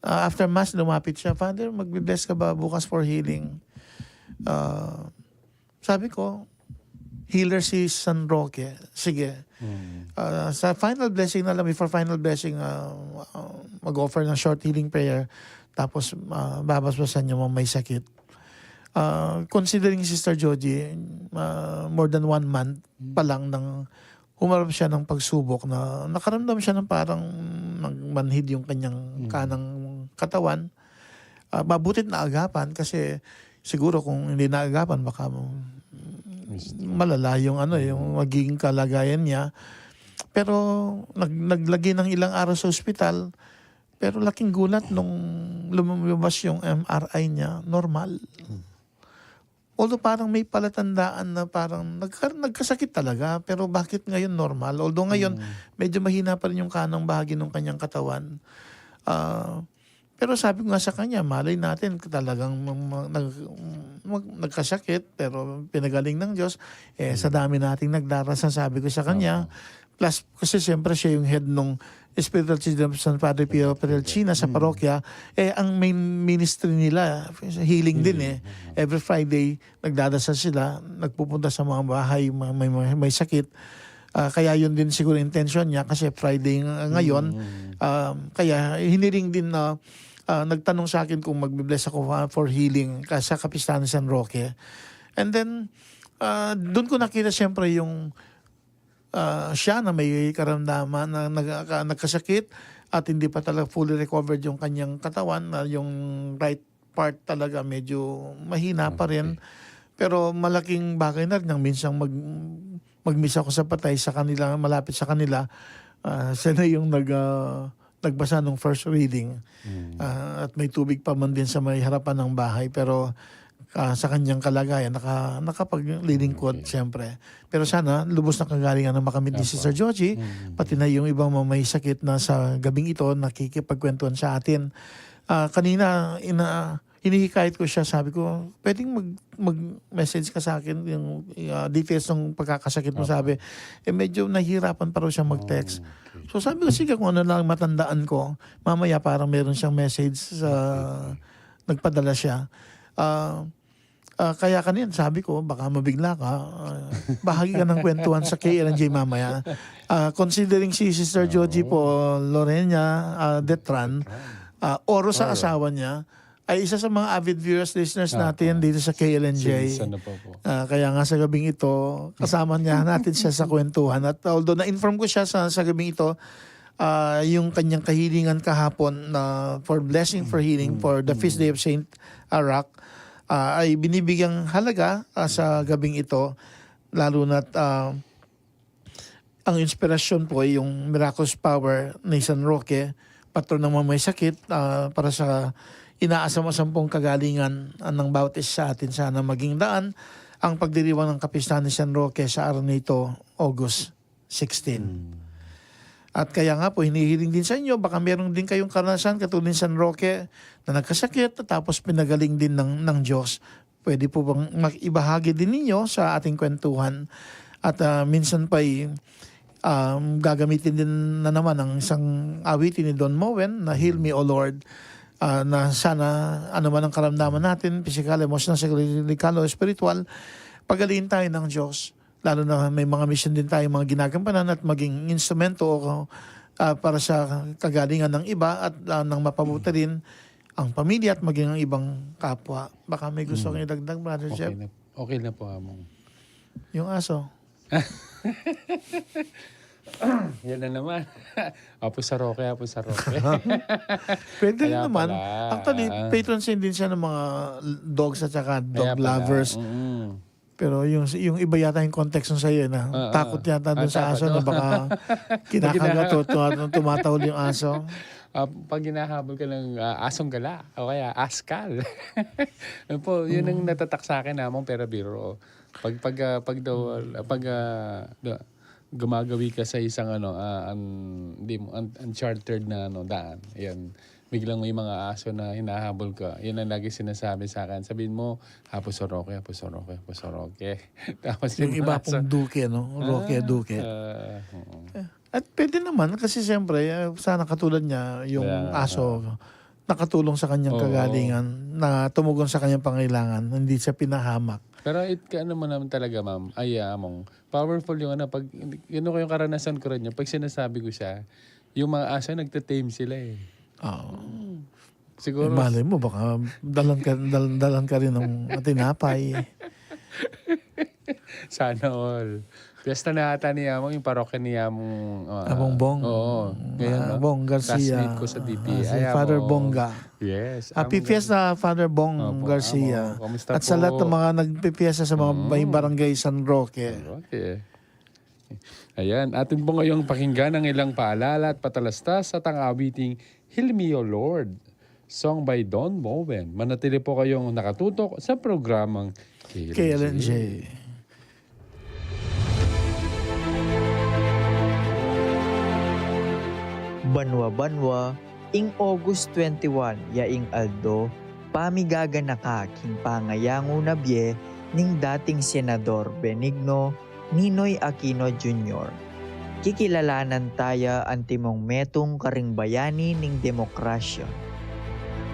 after Mass, lumapit siya, Father, magbe-bless ka ba bukas for healing? Sabi ko, healer si San Roque. Sige. Sa final blessing na lang, before final blessing, mag-offer ng short healing prayer, tapos babasbasan niya may sakit. Considering Sister Georgie, more than 1 month pa lang nang humarap siya ng pagsubok na nakaramdam siya ng parang manhid yung kanyang kanang katawan. Mabutit na agapan kasi siguro kung hindi naagapan baka malala yung yung magiging kalagayan niya. Pero naglagay ng ilang araw sa ospital, pero laking gulat nung lumabas yung MRI niya, normal. Although parang may palatandaan na parang nagkasakit talaga, pero bakit ngayon normal? Although ngayon medyo mahina pa rin yung kanang bahagi ng kanyang katawan. Pero sabi ko nga sa kanya, malay natin talagang nagkasakit pero pinagaling ng Diyos. Sa dami nating nagdarasal, sabi ko sa kanya. Plus, kasi siyempre siya yung head ng Spiritual Children of San Padre Pio Perelchina sa parokya. Ang main ministry nila, healing din Every Friday, nagdadasal sila, nagpupunta sa mga bahay, may sakit. Kaya yun din siguro intention niya kasi Friday ngayon. Kaya hiniring din na nagtanong sa akin kung magbe-bless ako for healing sa Kapistahan San Roque. And then, doon ko nakita siyempre yung siya na may karamdaman na nagkasakit at hindi pa talaga fully recovered yung kanyang katawan, na yung right part talaga medyo mahina pa rin. Pero malaking bagay na rin nang minsang mag-miss ako sa patay sa kanila, malapit sa kanila. Siya na yung nagbasa ng first reading. At may tubig pa man din sa may harapan ng bahay, pero sa kanyang kalagayan nakapaglilingkod siyempre. Pero sana lubos na kagalingan ng makamit ni Sister Georgie, pati na yung ibang mga may sakit na sa gabing ito nakikipagkwentuhan sa atin. Kanina hinihikayat ko siya, sabi ko, pwedeng mag-message ka sa akin yung details ng pagkakasakit mo, sabi. Medyo nahihirapan pa raw siya mag-text. So sabi ko, sige, kung ano lang matandaan ko, mamaya parang meron siyang message nagpadala siya. Kaya kanina sabi ko, baka mabigla ka, bahagi ka ng kwentuhan sa KLNJ mamaya. Considering si Sister Georgie po, Lorena Detran, oro sa asawa niya, ay isa sa mga avid viewers, listeners natin dito sa KLNJ. Kaya nga sa gabing ito, kasama niya natin siya sa kwentuhan. At although na-inform ko siya sa gabing ito, yung kanyang kahilingan kahapon na for blessing for healing for the feast day of Saint Arak, ay binibigyang halaga sa gabing ito, lalo na't ang inspirasyon po ay yung miraculous power ni San Roque, patron ng mga may sakit, para sa inaasam-asampong kagalingan ng bawat isa sa atin. Sana maging daan ang pagdiriwang ng kapistahan ni San Roque sa araw nito, August 16. At kaya nga po, hinihiling din sa inyo, baka meron din kayong karanasan katulad ni San Roque na nagkasakit tapos pinagaling din ng Diyos. Pwede po bang ibahagi din ninyo sa ating kwentuhan? At minsan pa gagamitin din na naman ang isang awitin ni Don Moen na Heal Me, O Lord, na sana ano man ang karamdaman natin, physical, emotional, psychological, o spiritual, pagalingin tayo ng Diyos. Lalo na may mga mission din tayo mga ginagampanan at maging instrumento para sa kagalingan ng iba at nang mapabuti rin ang pamilya at maging ang ibang kapwa. Baka may gusto kang idagdag, Brother Jeff? Okay na po, Among. Yung aso. Yan na naman. Apo sa Roque. Pwede rin Kaya naman. pala. Actually, patron saint din siya ng mga dogs at saka dog lovers. Pero yung iba yata yung context ng sa'yo na takot yata doon sa aso na baka kinakagat o tumatahol yung aso. Pag ginahabol ka ng asong gala o kaya askal. Yun ang natatak sa akin namang pero biro. Pag gumagawi ka sa isang uncharted na daan. Ayan. Biglang may mga aso na hinahabol ka. Yan ang lagi sinasabi sa akin. Sabihin mo, Hapos sa Roque. Tapos Yung iba pong duke, no? Duke. At pwede naman kasi siyempre, sana katulad niya, yung aso nakatulong sa kanyang kagalingan, na tumugon sa kanyang pangailangan, hindi siya pinahamak. Pero mo naman talaga, ma'am, Among, powerful yung pag, yun ko yung karanasan ko rin yun, pag sinasabi ko siya, yung mga aso nagtatame sila eh. Oo. Siguro. Malay mo, baka dalan ka rin ng tinapay. Sana all. Piyesta na ata ni Among, yung parokya ni Among. Abong Bong. Oo. Ngayon, Bong Garcia. Classmate ko sa DP. Si Father Bongga. Yes. Happy Fiesta, Father Bong Garcia. Kamusta At sa lahat ng mga nagpipiesta sa mga may barangay San Roque. Okay. Ayan, atin po ngayong pakinggan ang ilang paalala at patalastas at ang awiting Heal Me, O Lord, song by Don Moen. Manatili po kayong nakatutok sa programang KLNJ. Banwa-banwa, ing August 21, yaing aldo, pamigaga na ka king pangayango na biye ning dating Senador Benigno Ninoy Aquino Jr. Kikilalanan taya ang timong metong karing bayani ning demokrasya.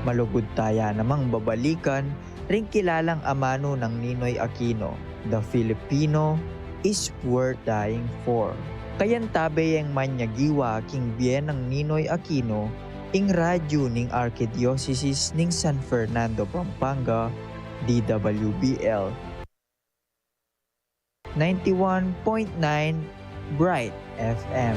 Malugod taya namang babalikan ring kilalang amano ng Ninoy Aquino, the Filipino is worth dying for. Kayan tabe ang manyagiwa king biyen ng Ninoy Aquino ing radyo ning Archdiocese ning San Fernando, Pampanga, DWBL 91.9 Bright FM.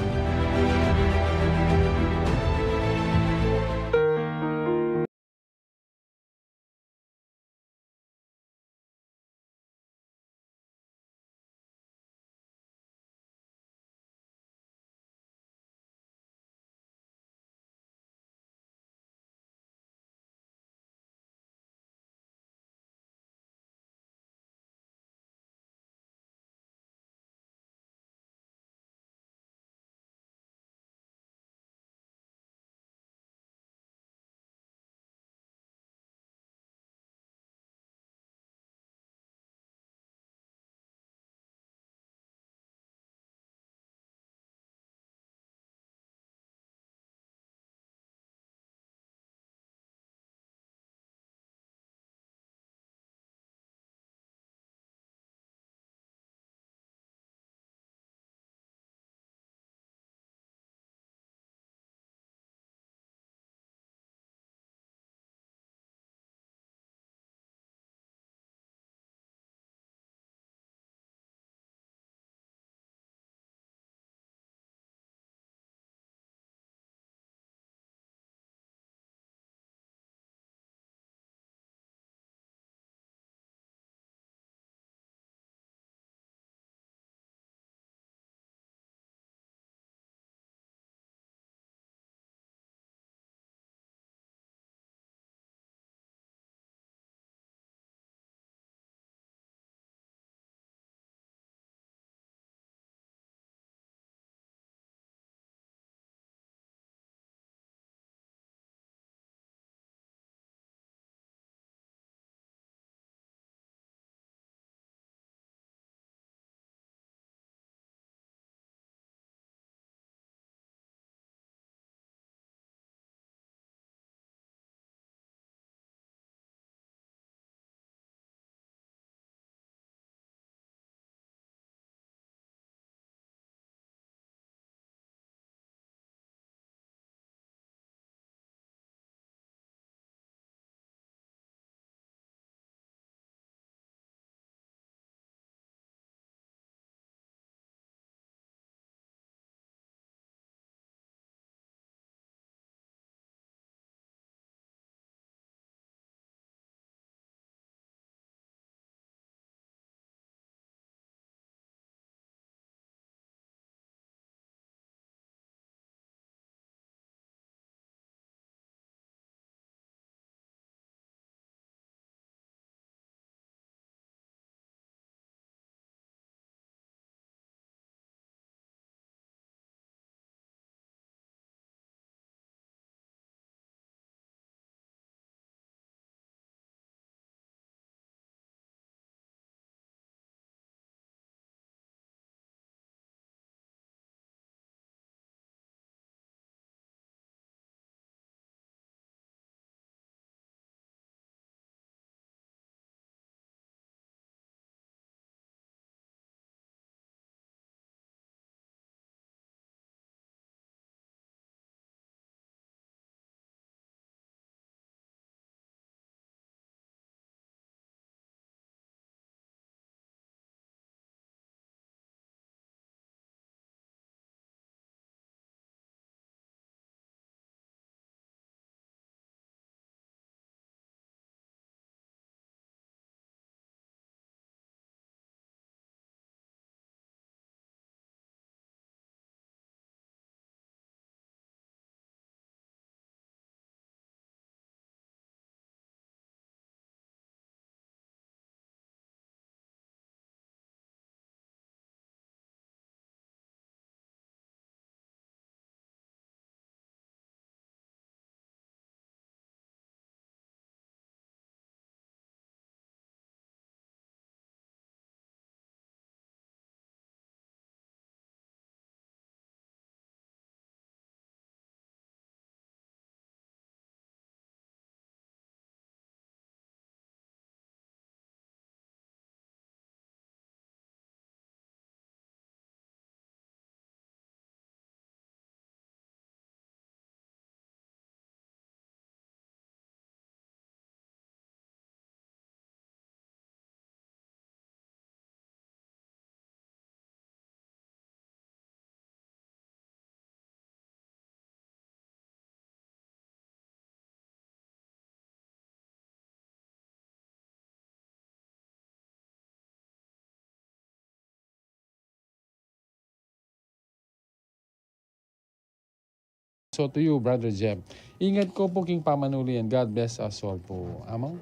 So to you, Brother Jeb, ingat ko po king pamanuli and God bless us all po. Amang?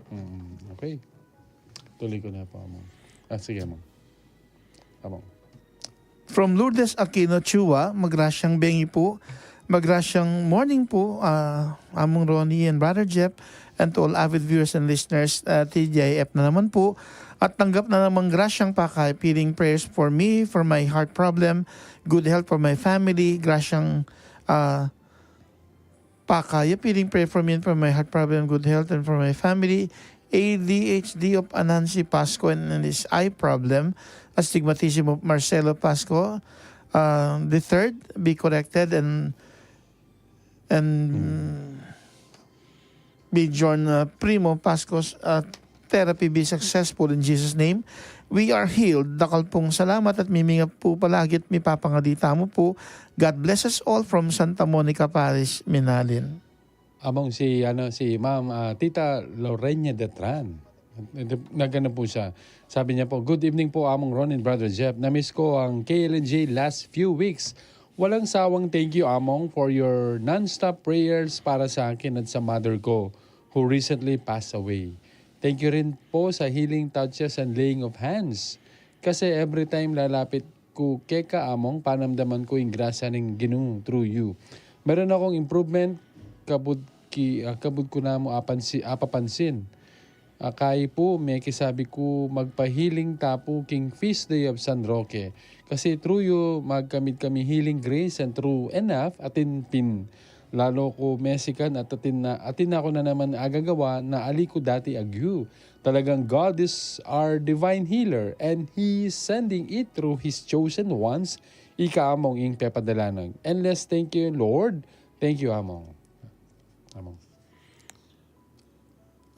Okay. Tuloy ko na po, Amang. Sige, Amang. Amang. From Lourdes Aquino Chua, magrasyang bengi po. Magrasyang morning po, Among Ronnie and Brother Jeff, and to all avid viewers and listeners, TJF na naman po. At tanggap na namang grasyang pakay, piling prayers for me, for my heart problem, good health for my family, grasyang pakay, piling prayer for me and for my heart problem, good health, and for my family, ADHD of Anansi Pasco and his eye problem, astigmatism of Marcelo Pasco, the third, be corrected and be John Primo Pasco's therapy be successful in Jesus' name. We are healed. Dakal pong salamat at mimingap po palagi at mipapangadita mo po. God bless us all from Santa Monica Parish, Minalin. Among si Ma'am Tita Lorena Detran. Nagano po siya. Sabi niya po, good evening po Among Ron and Brother Jeff. Na-miss ko ang KLNJ last few weeks. Walang sawang thank you Among for your non-stop prayers para sa akin at sa mother ko who recently passed away. Thank you rin po sa healing touches and laying of hands. Kasi every time lalapit ko kay Among, panamdaman ko yung grasya ng Ginoo through you. Meron akong improvement, kabud ko na mo apapansin. Kaya po, may kisabi ko magpahiling tapo king feast day of San Roque. Kasi through you, magkamit kami healing grace and true enough atin pin. Lalo ko mesikan at atin ako na naman agagawa na ali ko dati agyu. Talagang God is our divine healer and He is sending it through His chosen ones. Ika Among ing pepadalanan. Endless thank you, Lord. Thank you, Among. Among.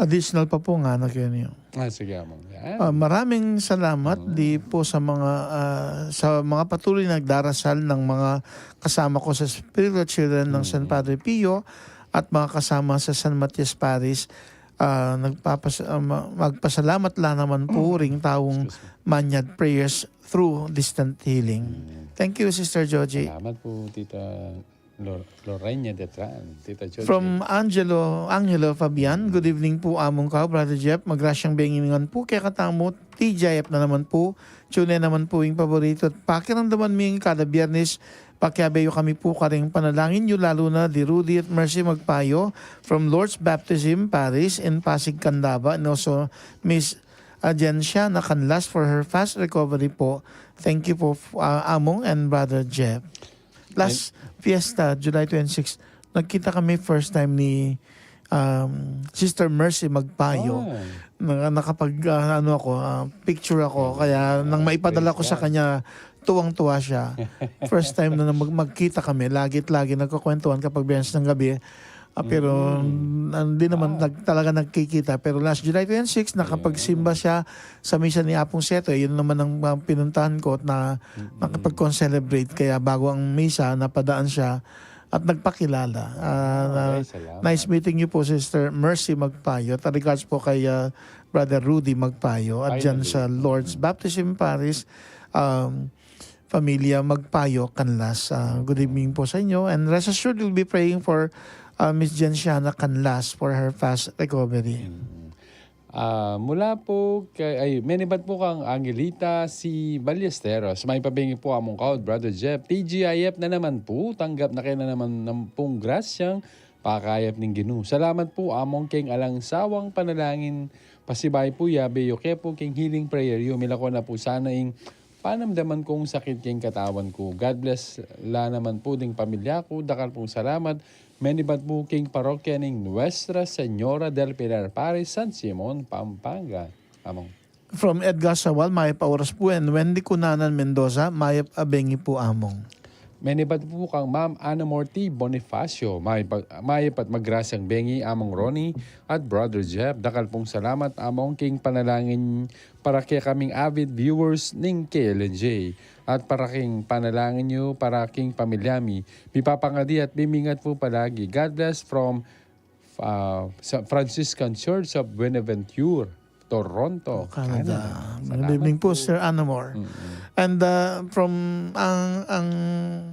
Additional pa po nga na kayo niyo. Sige, Among. Maraming salamat di po sa mga patuloy na nagdarasal ng mga kasama ko sa Spiritual Children ng San Padre Pio at mga kasama sa San Matias Parish. Magpasalamat lang naman po ring taong manyad prayers through distant healing. Thank you, Sister Joji. Salamat po, Tita Lorena Detran. Tita Joji. From Angelo Fabian, good evening po among ka, Brother Jeff. Magrasyang bengingan po kaya katamo, TJF na naman po. Tune naman po yung paborito. At pakiramdaman mo yung kada biyernes, pakiabayo kami po karing panalangin nyo, lalo na di Rudy at Mercy Magpayo from Lord's Baptism Parish in Pasig, Candaba. And also Miss Agencia na kanlas for her fast recovery po. Thank you po Among and Brother Jeff. Last Fiesta, July 26, nagkita kami first time ni Sister Mercy Magpayo. Nakapag picture ako. Kaya nang maipadala ko sa kanya, tuwang-tuwa siya. First time na magkita kami. Lagi nagkukwentuhan kapag biyernes ng gabi. Pero hindi naman talaga nagkikita. Pero last July 26, nakapagsimba siya sa misa ni Apong Seto. Yun naman ang pinuntahan ko na nakapag-concelebrate. Kaya bago ang misa, napadaan siya at nagpakilala. Nice meeting you po, Sister Mercy Magpayo. At regards po kay Brother Rudy Magpayo. At dyan sa Lord's Baptism Parish, Familia Magpayo, Canlas. Good evening po sa inyo. And rest assured, we'll be praying for Miss Jensiana Canlas for her fast recovery. Mula po kay menibat po kang Angelita si Ballesteros. May pabingi po among kaod, Brother Jeff. TGIF na naman po. Tanggap na kayo na naman ng pong grasyang pakayap ng Ginoo. Salamat po among king alang sawang panalangin. Pasibay po yabe yo kepo king healing prayer. Yumila ko na po sana ing panamdaman kong sakit king katawan ko. God bless la naman po ding pamilya ko. Dakal pong salamat. Menibat po king parokya ng Nuestra Señora del Pilar Parish, San Simon, Pampanga. Among. From Edgar Sawal, Mayap Auras po, and Wendy Cunanan Mendoza, Mayap Abengi po among. Menibat po kang Ma'am Ana Morty Bonifacio, Mayap at magrasang bengi among Ronnie at Brother Jeff. Dakal pong salamat among king panalangin para kaya kaming avid viewers ng KLNJ. At para king panalangin nyo, para king pamilyami, pipapangadi at bimingat po palagi. God bless from Franciscan Church of Buenaventure, Toronto, Canada. Good evening po, Sir Anamor. And from ang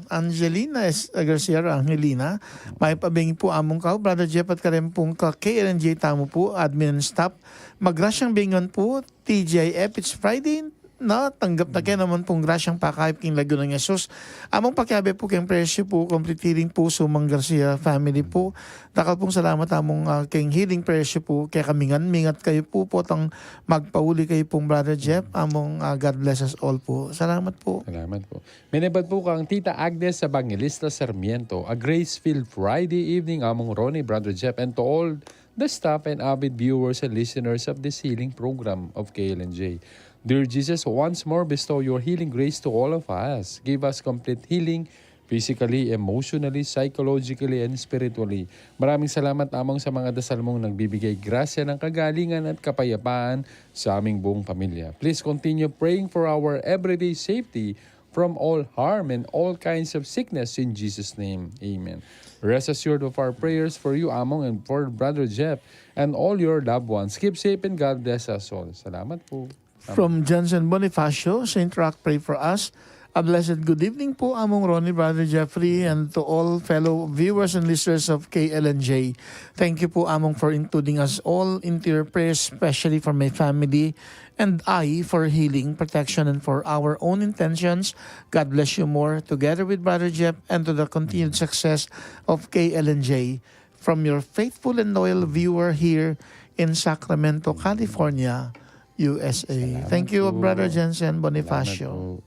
Angelina Garcia, Angelina, may pabingi po among kao, Brother Jeff at karen pong ka KLNJ tamo po, admin and staff. Magrasyang bingon po, TJF, it's Friday, na tanggap na kayo naman pong grasyang pakayip king Lagyo ng Jesus. Among pakiabe po kayong presyo po, complete healing po, Sumang Garcia family po. Dakal pong salamat among kayong healing presyo po, kaya mingat kayo po tang magpauli kayo pong Brother Jeff. Among God bless us all po. Salamat po. Salamat po. Minabad po kang Tita Agnes Evangelista Sarmiento. A grace-filled Friday evening among Ronnie, Brother Jeff, and to all the staff and avid viewers and listeners of this healing program of KLNJ. Dear Jesus, once more bestow your healing grace to all of us. Give us complete healing physically, emotionally, psychologically, and spiritually. Maraming salamat amang sa mga dasal mong nagbibigay grasya ng kagalingan at kapayapaan sa aming buong pamilya. Please continue praying for our everyday safety from all harm and all kinds of sickness in Jesus' name. Amen. Rest assured of our prayers for you, Among, and for Brother Jeff and all your loved ones. Keep safe and God bless us all. Salamat po. From Johnson Bonifacio, Saint Rock, pray for us. A blessed good evening po among Ronnie, Brother Jeffrey, and to all fellow viewers and listeners of KLNJ. Thank you po among for including us all into your prayers, especially for my family and I for healing, protection, and for our own intentions. God bless you more together with Brother Jeff and to the continued success of KLNJ. From your faithful and loyal viewer here in Sacramento, California, USA. Thank you, po. Brother Jensen Bonifacio.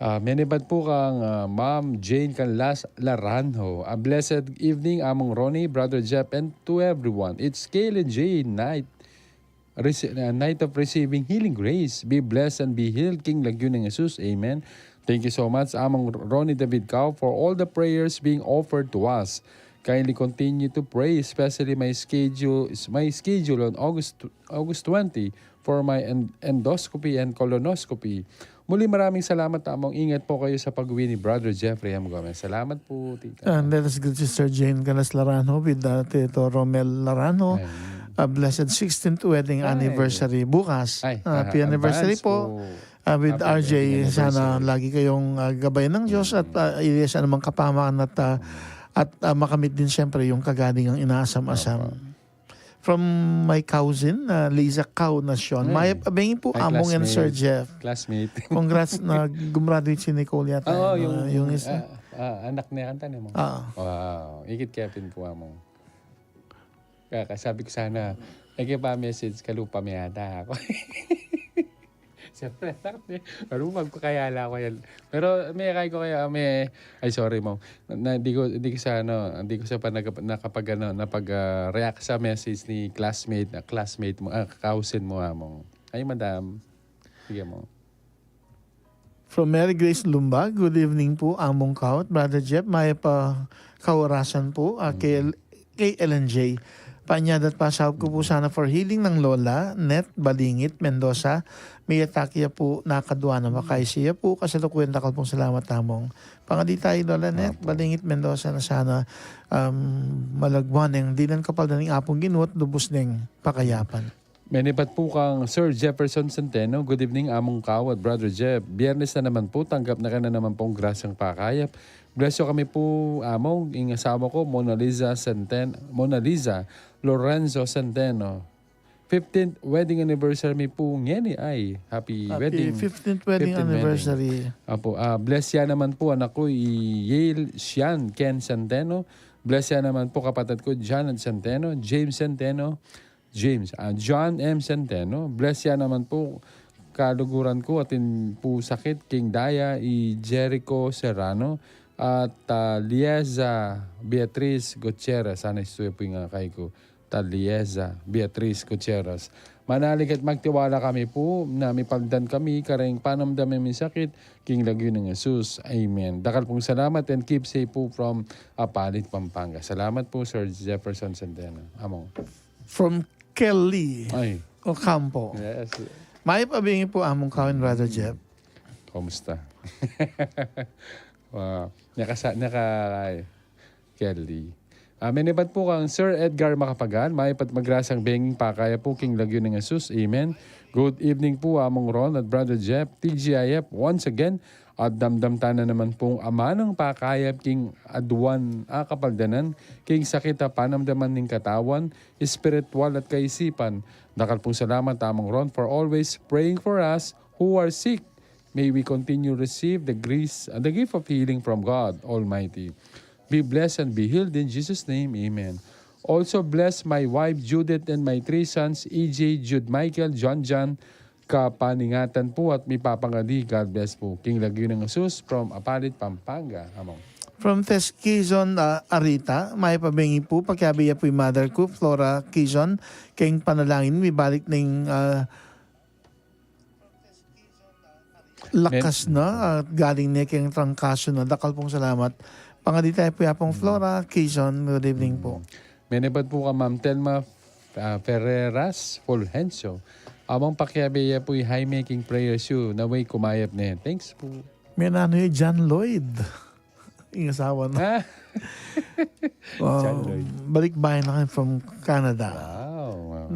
Menibad po kang Ma'am Jane Canlas Laranjo. A blessed evening among Ronnie, Brother Jeff, and to everyone. It's KLNJ night. Night of receiving healing grace. Be blessed and be healed, King Lagyo ng Jesus. Amen. Thank you so much, among Ronnie David Cao, for all the prayers being offered to us. Kindly continue to pray, especially my schedule on August 20 for my endoscopy and colonoscopy. Muli maraming salamat, among ingat po kayo sa pag-uwi ni Brother Jeffrey M. Gomez. Salamat po, Tita. And let us greet Sister Jane Canas Laranjo with Tito Romel Laranjo. A blessed 16th wedding anniversary bukas. Happy anniversary po. With RJ, sana lagi kayong gabayan ng Diyos at iliyasan namang kapamakan at makamit din siyempre yung kagalingang inaasam-asam. From my cousin, Liza Cao Nacion. May abengin po among and Sir Jeff. Classmate. Congrats na gumraduate si Nicole yata. Oo, yung isa. Anak niya kanta niya mo. Wow. Ikit Kevin po among. Kaya sabi ko sana, pa-message kalupa may hata ako. Siyempre, pero magkakayala ko yan. Pero may kaya ko kaya sorry mo. Hindi ko sa napag-react sa message ni classmate mo, cousin mo among. Ay madam. Sige mo. From Mary Grace Lumbag, good evening po among kaut. Brother Jeff, may pa kaorasan po kay LNJ. Panyadat pasahop ko po sana for healing ng Lola, Net Balingit, Mendoza. May atakiya po nakadwa na makay siya po. Kasalukuyan dakal pong salamat tamong. Pangadi tayo Lola, Net Balingit, Mendoza na sana malagwan ng dinan kapal na ng apong ginuot, lubos ng pakayapan. Menipat po kang Sir Jefferson Centeno. Good evening, among kawat, Brother Jeff. Biyernes na naman po, tanggap na ka na naman pong grasyang pakayap. Bless you kami po, among, yung asawa ko, Mona Lisa Lorenzo Centeno. 15th wedding anniversary po ngayon ay. Happy wedding. 15th wedding anniversary. Apo, bless yan naman po, anak ko, Yale Sian Ken Centeno. Bless yan naman po, kapatid ko, Janet Centeno, James Centeno, John M. Centeno. Bless yan naman po, kaluguran ko, atin po sakit, King Daya, Jericho Serrano, at Lieza Beatriz Gutierrez. Sana ito po yung kay ko. Lieza Beatriz Gutierrez. Manalig at magtiwala kami po na may pagdan kami, kareng panamdamin min sakit, King Lagyo ng Jesus. Amen. Dakal pong salamat and keep safe po from Apalit, Pampanga. Salamat po, Sir Jefferson Centeno. Among. From Kelly Ocampo. Yes. May pabingin po among kawin, Brother Jeff. Kumusta? Wow. Kelly. Menipat po kang Sir Edgar Makapagan, may patmagrasang benging pakaya po king lagyo ng Jesus. Amen. Good evening po among Ron at Brother Jeff, TGIF once again. At damdam na naman pong ama ng pakayap king aduan kapagdanan, king sakita panamdaman ng katawan, espiritual at kaisipan. Dakal pong salamat among Ron for always praying for us who are sick. May we continue receive the grace and the gift of healing from God Almighty. Be blessed and be healed in Jesus' name. Amen. Also bless my wife Judith and my 3 sons, EJ, Jude Michael, John, kapaningatan po at may papangadi. God bless po. King Lagyo ng Jesus from Apalit, Pampanga. Among. From Tess Quezon, Arita, may pabingi po, pagkabiya po yung mother ko, Flora Quezon, kayong panalangin, may balik ng lakas na, galing niya kayong trangkaso na, dakal pong salamat. Pangadi tayo po yapong Flora Quezon, good evening po. Menebad po ka Ma'am Telma Ferreras Fulgencio. Amang pakiabiya po yung high-making prayers you, naway kumayap na yan. Thanks po. May nano yung John Lloyd. Yung asawa na. John Lloyd. Balik bahay na kayo from Canada. Wow.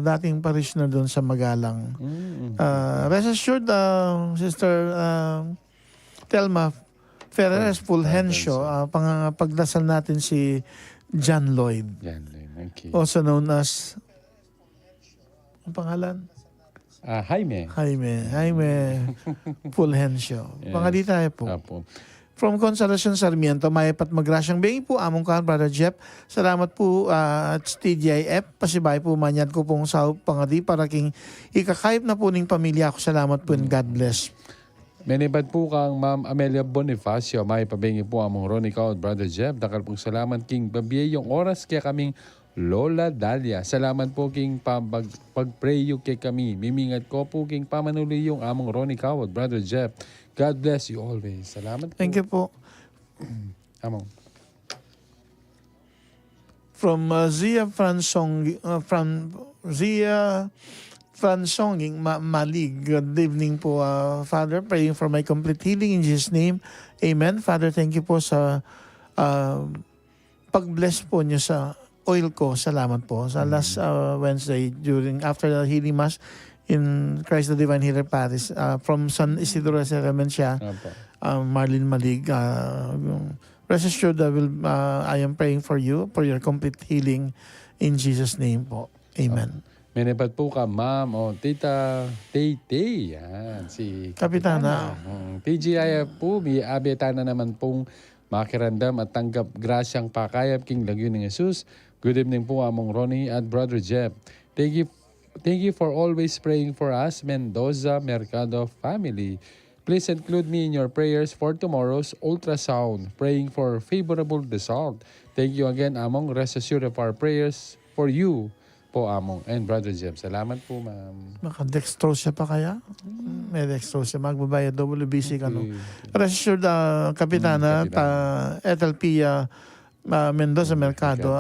Dating parishioner doon sa Magalang. Rest assured, Sister Telma Ferreras Fulgencio, pagdasal natin si John Lloyd. John Lloyd, okay. Also known as, ang pangalan? Jaime. Fulgencio. Yes. Pangadi tayo po. Apo. From Consolacion Sarmiento, may patmagrasyang bengi po among kan, Brother Jeff. Salamat po at TGIF. Pasibay po manyan ko pong sa pangadi para king ikakayip na po ning pamilya ko. Salamat po and God bless. Menibad po kang Ma'am Amelia Bonifacio, may pabingi po among Ronica at Brother Jeff. Dakal pong salamat king babiye yung oras kaya kaming Lola Dalia. Salamat po king pag-pray yung kay kami. Mimingat ko po king pamanuloy yung among Ronica at Brother Jeff. God bless you always. Salamat po. Thank you po. Among. From Zia Fransonging Malig. Good evening po, Father. Praying for my complete healing in Jesus' name. Amen. Father, thank you po sa pag-bless po niyo sa oil ko. Salamat po. Sa last Wednesday, after the healing mass in Christ the Divine Healer Paris, from San Isidro Settlement siya, Marlene Malig. Rest assured, I am praying for you, for your complete healing in Jesus' name po. Amen. Menipad po ka, Ma'am, o Tita Tay. Yan, si Kapitana. TGI po, may abetana naman pong makirandam at tanggap grasyang pakayap king Lagyo ng Jesus. Good evening po among Ronnie at Brother Jeff. Thank you for always praying for us, Mendoza Mercado family. Please include me in your prayers for tomorrow's ultrasound, praying for favorable result. Thank you again among rest assured of our prayers for you po among and Brother Jeff. Salamat po, ma'am. Maka-dextrosia pa kaya? May dextrosia. Magbabayad WBC ka, no? Rest assured, Kapitana, Ethel Pia Mendoza Mercado,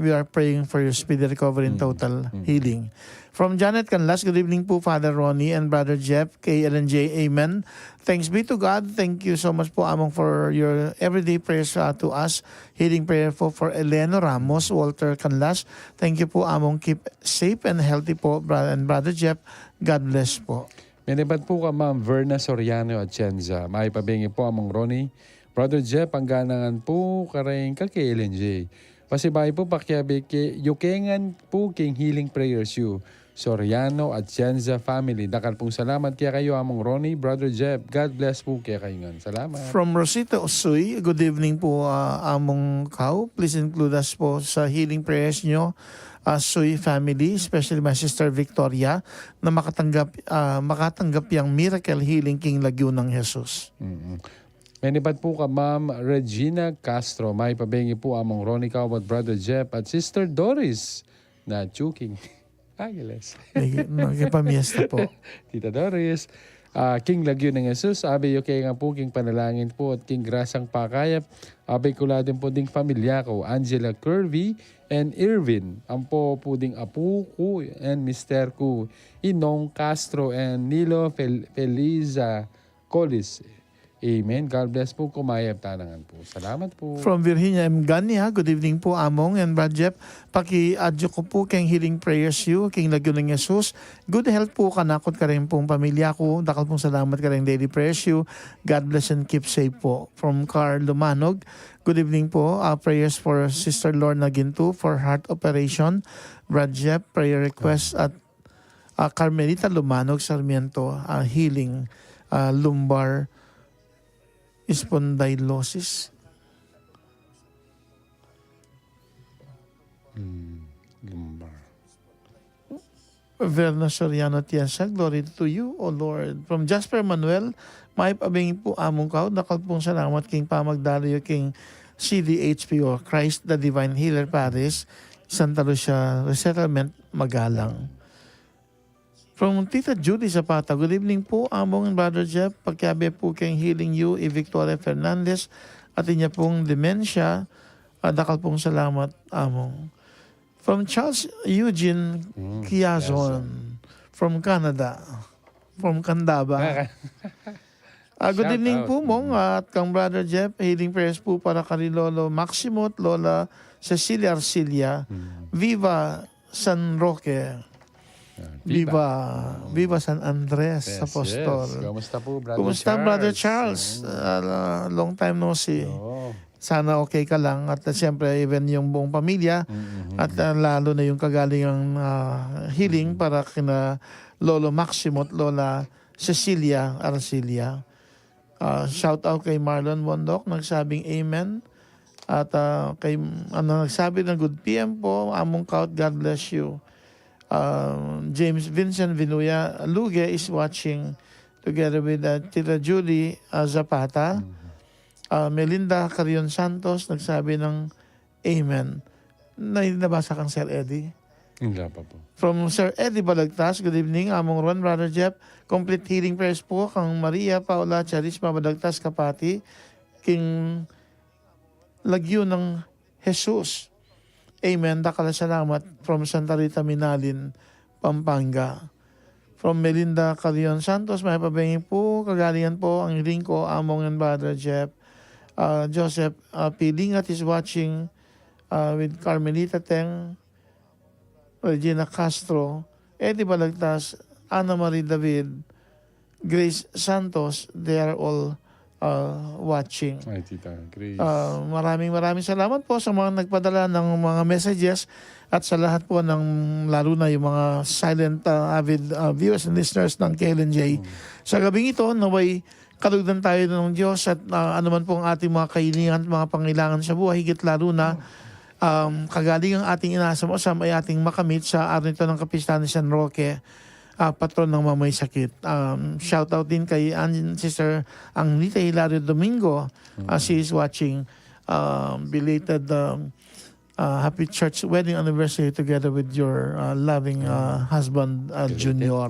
we are praying for your speedy recovery and total healing. From Janet Canlas, good evening po, Father Ronnie and Brother Jeff, KLNJ, Amen. Thanks be to God. Thank you so much po among for your everyday prayers to us. Healing prayer po for Eleno Ramos, Walter Canlas. Thank you po among keep safe and healthy po, Brother Jeff. God bless po. Menipad po ka, Ma'am Verna Soriano at Chenza. May pabingi po among Ronnie. Brother Jeff, ang ganangan po karayang ka KLNJ. Pasibay po pakyabi yukengan po king healing prayers you. Soriano at Cienza family. Dakal pong salamat kaya kayo among Ronnie, Brother Jeff. God bless po kaya kayo nga. Salamat. From Rosita Usoy, good evening po among Kau. Please include us po sa healing prayers nyo. Soy family, especially my sister Victoria, na makatanggap yung miracle healing king Lagyo ng Jesus. Menipad po ka, Ma'am Regina Castro. May pabengi po among Ronnie Kau at Brother Jeff at Sister Doris na chuking. Agiles. Nagpamiesta po. Tita Doris. King Lagyo ng Jesus. Abe yung kaya nga po, King Panalangin po at King Grasang Pakayap. Abe kula din po ding pamilya ko, Angela Curvy and Irvin. Ang po ding apo ko and mister ko, Inong Castro and Nilo Feliza Colis. Amen. God bless po. Kumayab tanangan po. Salamat po. From Virginia M. Gania, good evening po Among and Brad Jeff. Paki-adyo ko po kayong healing prayers you, king Lagyo ng Jesus. Good health po kanakot ka rin pong pamilya ko. Dakal pong salamat ka rin daily prayers you. God bless and keep safe po. From Carl Lumanog, good evening po. Prayers for Sister Lorna Gintu for heart operation. Brad Jeff, prayer request at Carmelita Lumanog, Sarmiento, healing lumbar spondylosis. Lumbar. Verna Soriano Tiasa, glory to you, O Lord. From Jasper Manuel, may pabingin po among kao, dakal pong salamat king pamagdalayo king CDHPO, Christ the Divine Healer Paris, Santa Lucia Resettlement, Magalang. From Tita Judy Zapata, good evening po, Among and Brother Jeff. Pagkabe po kayong healing you, Victoria Fernandez, at inya pong dementia. Dakal pong salamat, Among. From Charles Eugene Kiazon, from Canada, from Candaba. Good Shout evening out. po, Mong, at kang Brother Jeff. Healing prayers po para kay Lolo Maximo at Lola Cecilia Arcilia. Viva San Roque. Viva San Andres, Apostol. Yes. Kamusta po, Brother Kumusta, Charles? Brother Charles? Long time no see. Oo. Sana okay ka lang. At siyempre, even yung buong pamilya. At lalo na yung kagalingang healing para kina Lolo Maximo at Lola Cecilia Arcilia. Shout out kay Marlon Wondok, nagsabing amen. At kay nagsabi ng good PM po, Among Kaut, God bless you. James Vincent Vinuya Luge is watching together with Tita Julie Zapata. Melinda Carion Santos nagsabi ng amen. Nabasa kang Sir Eddie? Hindi pa po. From Sir Eddie Balagtas, good evening, Among Ron, Brother Jeff. Complete healing prayers po kang Maria Paula Charisma Balagtas Kapati, King Lagyo ng Jesus. Amen. Dakala salamat from Santa Rita Minalin, Pampanga. From Melinda Carion Santos, may pabingin po, kagalingan po ang hiling ko, Among and Brother Jeff. Joseph Pilingat is watching with Carmelita Teng, Regina Castro, Eddie Balagtas, Ana Marie David, Grace Santos, they are all watching. Ay, Tita Grace. Maraming salamat po sa mga nagpadala ng mga messages at sa lahat po ng lalo na yung mga silent avid viewers and listeners ng KLNJ. Sa gabing ito, naway kalugdan tayo ng Diyos at anuman po ang ating mga kahilingan at mga pangailangan sa buhay, higit lalo na kagaling ang ating inaasam-asam ay ating makamit sa araw nito ng Kapistahan ni San Roque, patron ng mamay sakit. Shout out din kay Sister Anglita Hilario Domingo. She is watching. Belated happy church wedding anniversary together with your loving husband, Junior.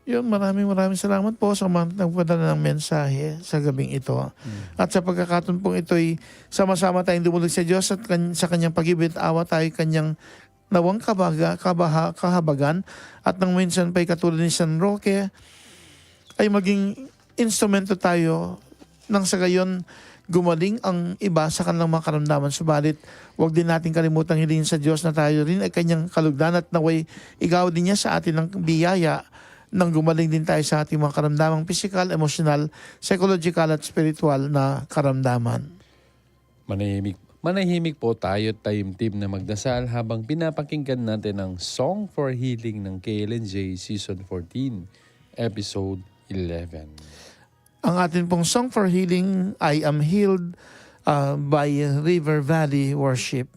Yun, maraming salamat po sa mga nagpadala ng mensahe sa gabing ito. At sa pagkakataon pong ito'y sama-sama tayong dumulog sa Diyos at sa kanyang pag-ibig at awa tayo kanyang nawang kahabagan at nang minsan pa'y katulad ni San Roque ay maging instrumento tayo nang sa gayon gumaling ang iba sa kanilang mga karamdaman. Subalit, huwag din natin kalimutang hilingin sa Diyos na tayo rin ay kanyang kalugdan at naway igaw din niya sa atin ng biyaya nang gumaling din tayo sa ating mga karamdamang physical, emotional, psychological at spiritual na karamdaman. Manahimik po tayo at taimtim na magdasal habang pinapakinggan natin ang Song for Healing ng KLNJ Season 14, Episode 11. Ang atin pong Song for Healing, I Am Healed by River Valley Worship.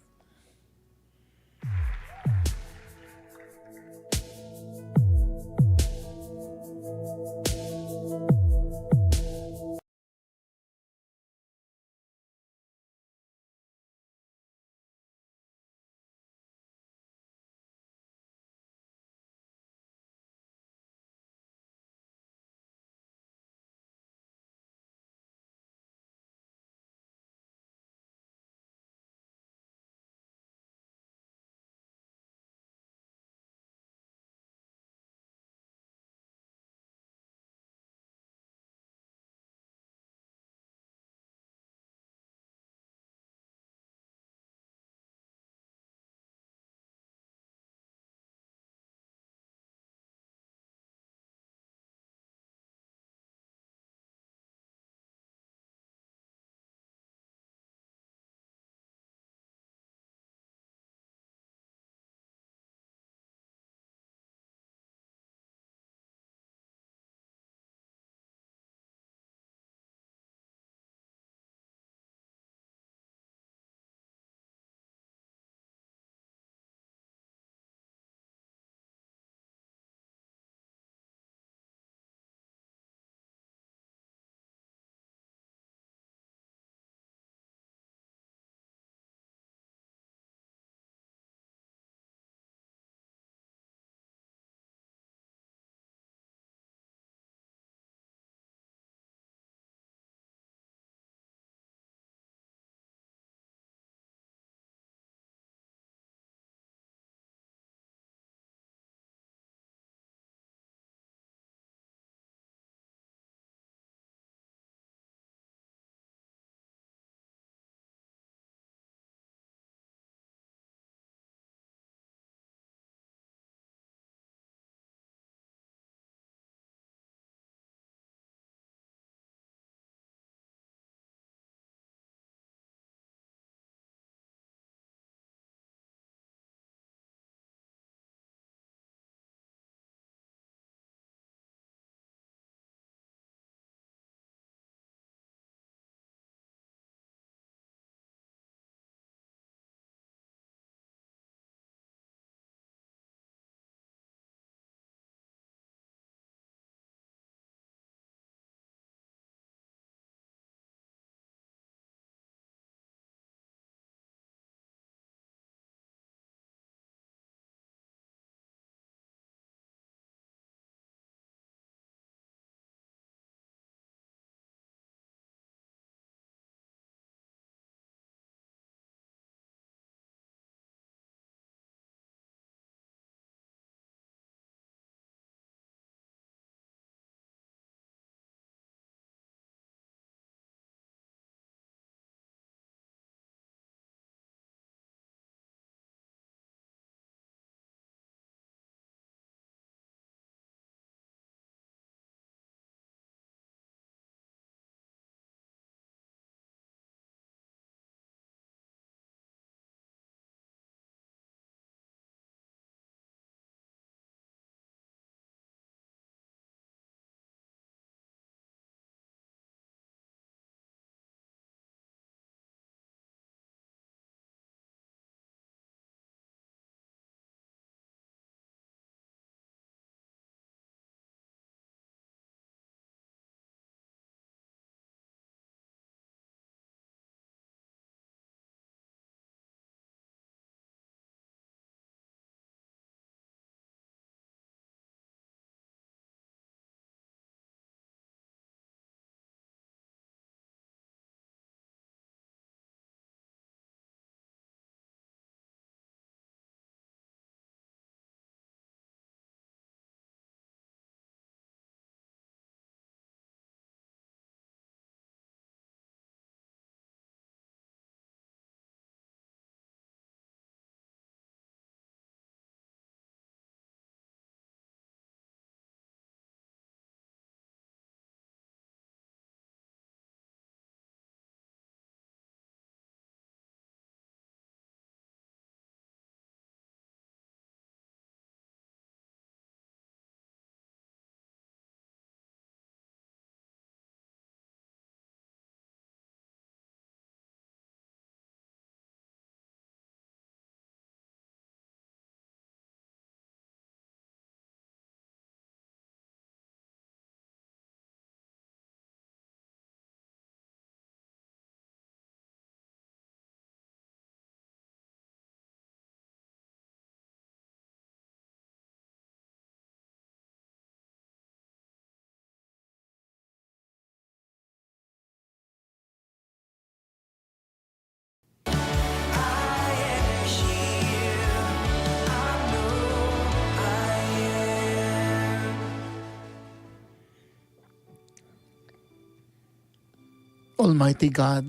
Almighty God,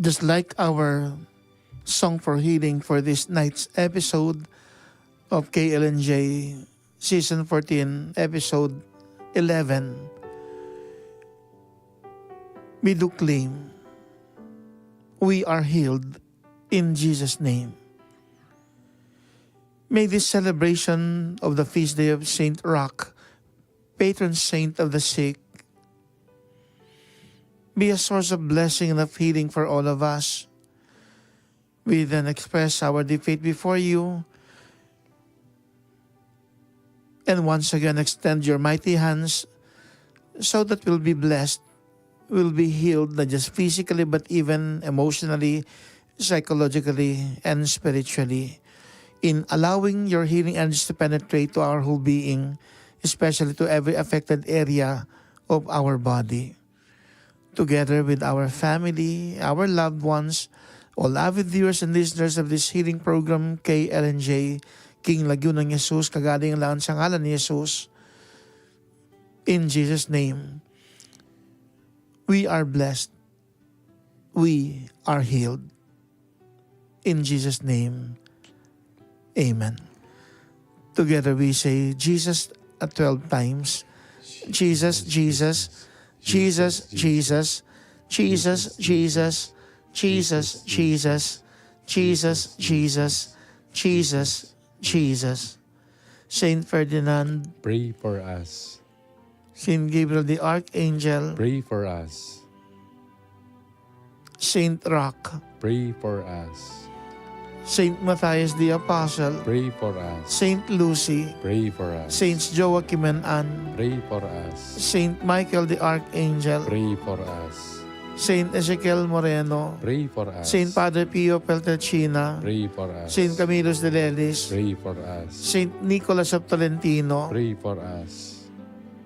just like our song for healing for this night's episode of KLNJ Season 14, Episode 11, we do claim we are healed in Jesus' name. May this celebration of the feast day of Saint Roch, patron saint of the sick, be a source of blessing and of healing for all of us. We then express our deep faith before you and once again extend your mighty hands so that we'll be blessed, we'll be healed not just physically but even emotionally, psychologically, and spiritually, in allowing your healing energy to penetrate to our whole being, especially to every affected area of our body. Together with our family, our loved ones, all avid viewers and listeners of this healing program, KLNJ, King Lagyo ng Jesus, kagaling lang sa ngalan ni Jesus. In Jesus' name, we are blessed. We are healed. In Jesus' name, amen. Together we say, Jesus at 12 times. Jesus, Jesus, Jesus, Jesus, Jesus, Jesus, Jesus, Jesus, Jesus, Jesus, Jesus, Jesus. Saint Ferdinand, Pray for us. Saint Gabriel the Archangel, Pray for us. Saint Roch, Pray for us. Saint Matthias the Apostle, Pray for us. Saint Lucy, Pray for us. Saints Joachim and Anne, Pray for us. Saint Michael the Archangel, Pray for us. Saint Ezekiel Moreno, Pray for us. Saint Padre Pio Peltracina, Pray for us. Saint Camillus de Lelis, Pray for us. Saint Nicholas of Tolentino, Pray for us.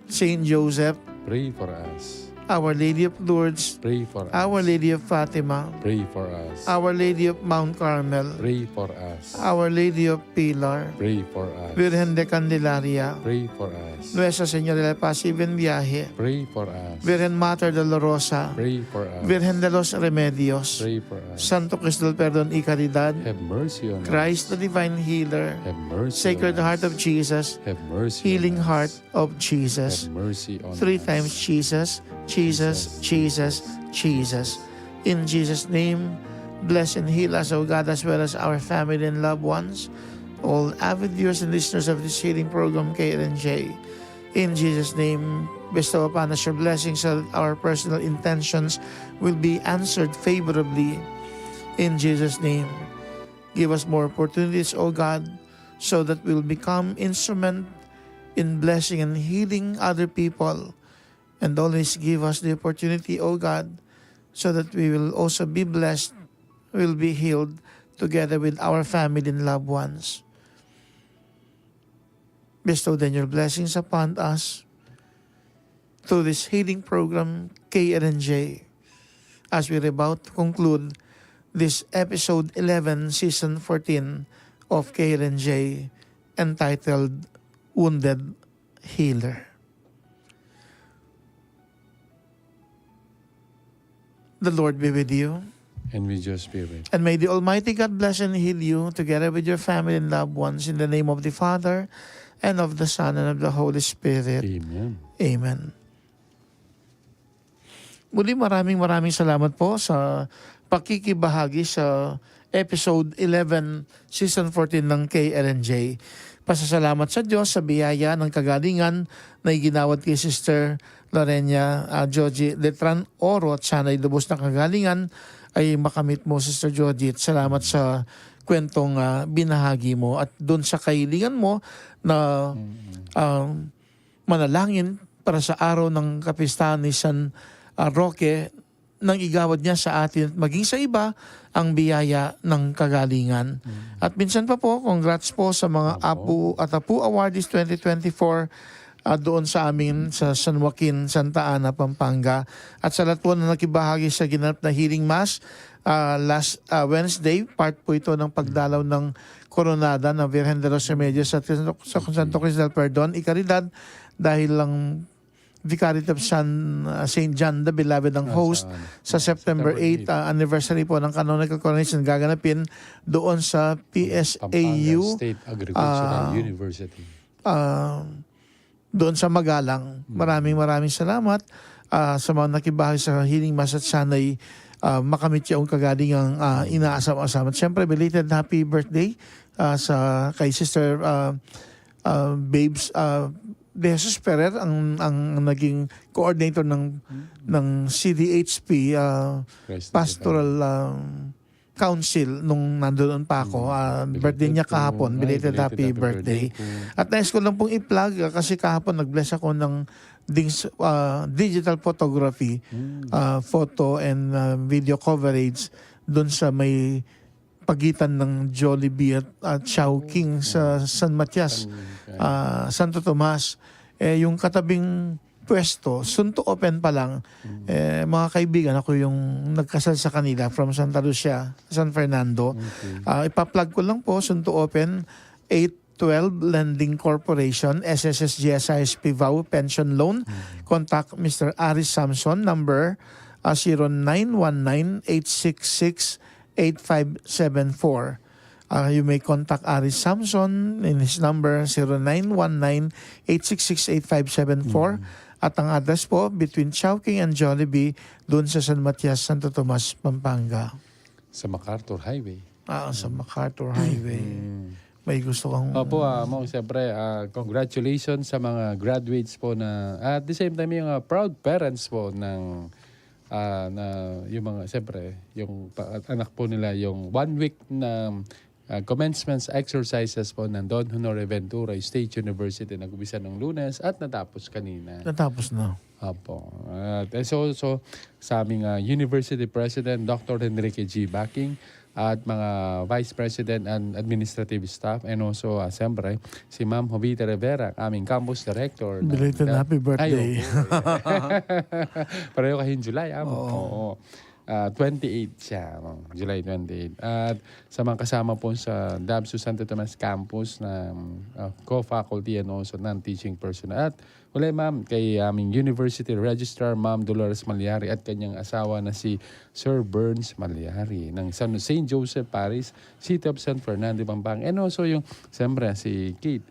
Saint Joseph, Pray for us. Our Lady of Lourdes, Pray for us. Our Lady of Fatima, Pray for us. Our Lady of Mount Carmel, Pray for us. Our Lady of Pilar, Pray for us. Virgen de Candelaria, Pray for us. Nuestra Señora del Paz y Buen Viaje, Pray for us. Virgen Mater Dolorosa, Pray for us. Virgen de los Remedios, Pray for us. Santo Cristo del Perdón y Caridad, Have mercy on Christ us. the Divine Healer, Have mercy Sacred on Heart us. of Jesus, Have mercy Healing on Heart us. of Jesus. Have mercy on Three us. times Jesus, Jesus, Jesus, Jesus. In Jesus' name, bless and heal us, O God, as well as our family and loved ones, all avid viewers and listeners of this healing program, KLNJ. In Jesus' name, bestow upon us your blessings so that our personal intentions will be answered favorably. In Jesus' name, give us more opportunities, O God, so that we'll become instrument in blessing and healing other people. And always give us the opportunity, O God, so that we will also be blessed, will be healed together with our family and loved ones. Bestow then your blessings upon us through this healing program, KLNJ, as we're about to conclude this episode 11, season 14 of KLNJ, entitled Wounded Healer. The Lord be with you. And with your spirit. And may the Almighty God bless and heal you together with your family and loved ones in the name of the Father, and of the Son, and of the Holy Spirit. Amen. Amen. Muli maraming salamat po sa pakikibahagi sa episode 11, season 14 ng KLNJ. Pasasalamat sa Diyos sa biyaya ng kagalingan na iginawad kay Sister Lorena Joji Letran Oro, at sana'y lubos na kagalingan ay makamit mo, Sister Joji. At salamat sa kwentong binahagi mo at doon sa kahilingan mo na manalangin para sa araw ng kapistahan ni San Roque, nang igawad niya sa atin at maging sa iba ang biyaya ng kagalingan. At minsan pa po, congrats po sa mga Apu at Apu Awardees 2024 doon sa amin sa San Joaquin, Santa Ana, Pampanga. At sa lahat po na nakibahagi sa ginanap na healing mass last Wednesday, part po ito ng pagdalaw ng koronada ng Virgen de los Remedios sa Santo Cristo del Perdón y Caridad, dahil lang Vicariate of St. John the Beloved ang host sa September 8 anniversary po ng canonical coronation gaganapin doon sa Pampanga PSAU State Agricultural University. doon sa Magalang. Maraming salamat sa mga nakibahay sa Healing Mass at sana'y makamit yung kagalingang inaasam-asam. At syempre, belated happy birthday kay Sister Babes De Jesus Ferrer, ang naging coordinator ng CDHP Pastoral Council nung nandoon pa ako. Birthday niya kahapon. Belated happy birthday. At nais ko lang pong i-plug kasi kahapon nag-bless ako ng digital photography, photo and video coverage doon sa may pagitan ng Jollibee at Chowking sa San Matias, Santo Tomas. Yung katabing pwesto, soon to open pa lang. Mga kaibigan, ako yung nagkasal sa kanila from Santa Lucia, San Fernando. Ipa-plug ko lang po, soon to open, 812 Lending Corporation, SSS GSISP Vow Pension Loan. Contact Mr. Aris Samson, number 0919-866-8574. You may contact Aris Samson in his number 0919-866-8574. At ang address po between Chowking and Jollibee doon sa San Matias, Santo Tomas, Pampanga. Sa MacArthur Highway. Sa MacArthur Highway. May gusto kang... Opo, Mong, siyempre, congratulations sa mga graduates po na, at the same time, yung proud parents po ng, na yung mga, siyempre, yung anak po nila, yung 1 week na commencement exercises po ng Don Honore Ventura State University, nag-umpisa ng Lunes at natapos kanina. Natapos na. Opo. So sa aming University President, Dr. Enrique G. Backing, at mga Vice President and Administrative Staff, and also, siyempre, si Ma'am Jovita Rivera, aming Campus Director. Belated happy birthday. Pareho kayong July, Oo. 28 siya, July 28. At sa mga kasama po sa DABSU Santo Tomas Campus na co-faculty and also non-teaching personnel. At uli, ma'am, kay aming University Registrar, Ma'am Dolores Malyari, at kanyang asawa na si Sir Burns Malyari ng St. Joseph Parish, City of San Fernando, Pampanga. And also yung, siyempre, si Kate,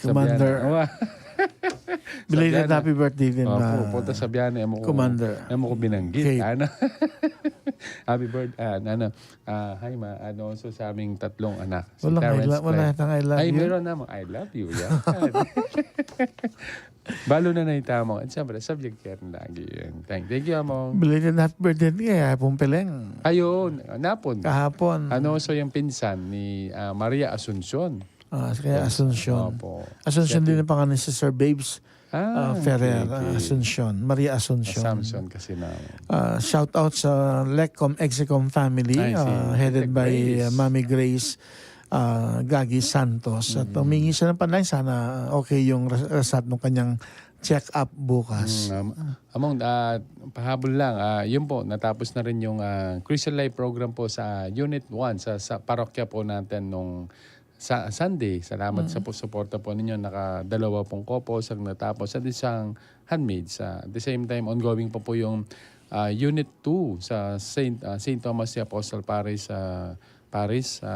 Commander. Belated happy birthday din. Punta sa biyane, Commander. Amo ko binanggit. Kate. Happy birthday. Hi ma. So sa aming 3 anak. Si Wala Terrence nang I love you. meron naman. I love you. Yan. Balo na naitamo. At siyempre, subject care lagi. Thank you, Among. Belated happy birthday kaya Pumpeleng. Ayun. Napon. Kahapon. So yung pinsan ni Maria Asuncion. Kaya Asuncion. Opo. Asuncion din ang pangalan si Sir Babes Ferrer. okay. Asuncion. Maria Asuncion. Samson kasi na. Shout out sa Lecom Execom family, headed by Mami Grace Gagi Santos. At humingi siya ng panalangin, sana okay yung result ng kanyang check-up bukas. Among, pahabol lang, yun po, natapos na rin yung Christian Life program po sa Unit 1 sa parokya po natin nung sa Sunday. Salamat sa suporta po ninyo. Naka-2 pong couples ang natapos at isang handmaids. At the same time, ongoing po yung Unit 2 sa St. Thomas the Apostle Parish sa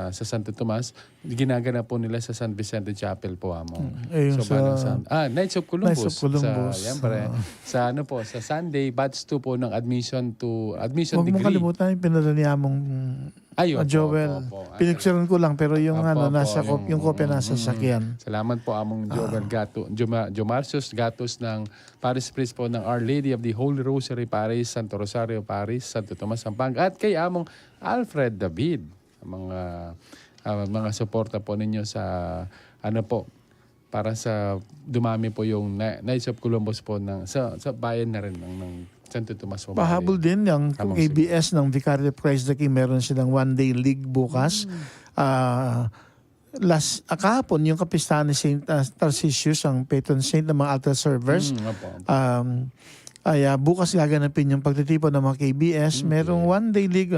Santo Tomas. Ginagana po nila sa San Vicente Chapel po, Amo. Knights of Columbus. Sa Sunday, batch 2 po ng admission Huwag degree. mong kalimutan yung pinadala mong Joel. Pinagsiran ko lang pero yung yung kopya nasa sakyan. Salamat po among Joel Jomarcios Gatos ng Parish Priest po ng Our Lady of the Holy Rosary Parish, Santo Rosario Parish, Santo Tomas, Pampanga. At kay among Alfred David, mga suporta po ninyo sa para sa dumami po yung Knights of Columbus po sa bayan na rin ng Santo Tomas. Pahabol din yung ABS ng Vicariate of Christ the King. Meron silang one-day league bukas. Kahapon yung kapistahan ni St. Tarcisius, ang patron saint ng mga altar servers. Bukas gaganapin yung pagtitipon ng mga KBS. Merong one-day league.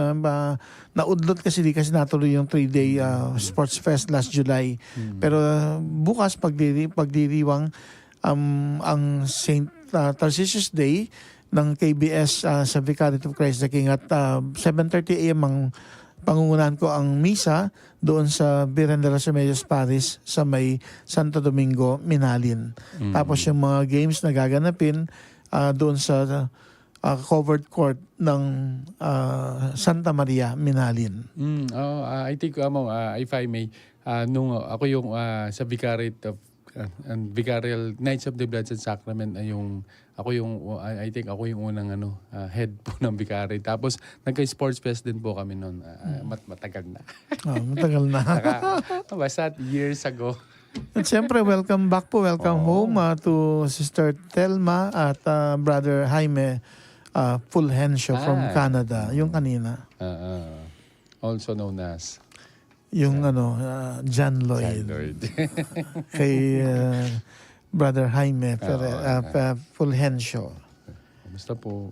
Naudlot kasi natuloy yung 3-day sports fest last July. Pero bukas pagdiriwang ang St. Tarcisius Day ng KBS sa Vicarity of Christ the King at 7:30 a.m. ang pangungunahan ko ang misa doon sa Virgen de las Remedios Paris sa may Santo Domingo, Minalin. Tapos yung mga games na gaganapin doon sa covered court ng Santa Maria, Minalin. I think, if I may, nung ako yung sa Vicariate of Vicarial Knights of the Blessed Sacrament, I think ako yung unang head po ng Vicariate. Tapos nagka-sports fest din po kami noon. Matagal na. Matagal na. Basta years ago. At siyempre, welcome back po. Welcome home to Sister Telma at Brother Jaime Fulgencio from Canada. Yung kanina. Also known as yung John Lloyd. Kay Brother Jaime Fulgencio. Kamusta po?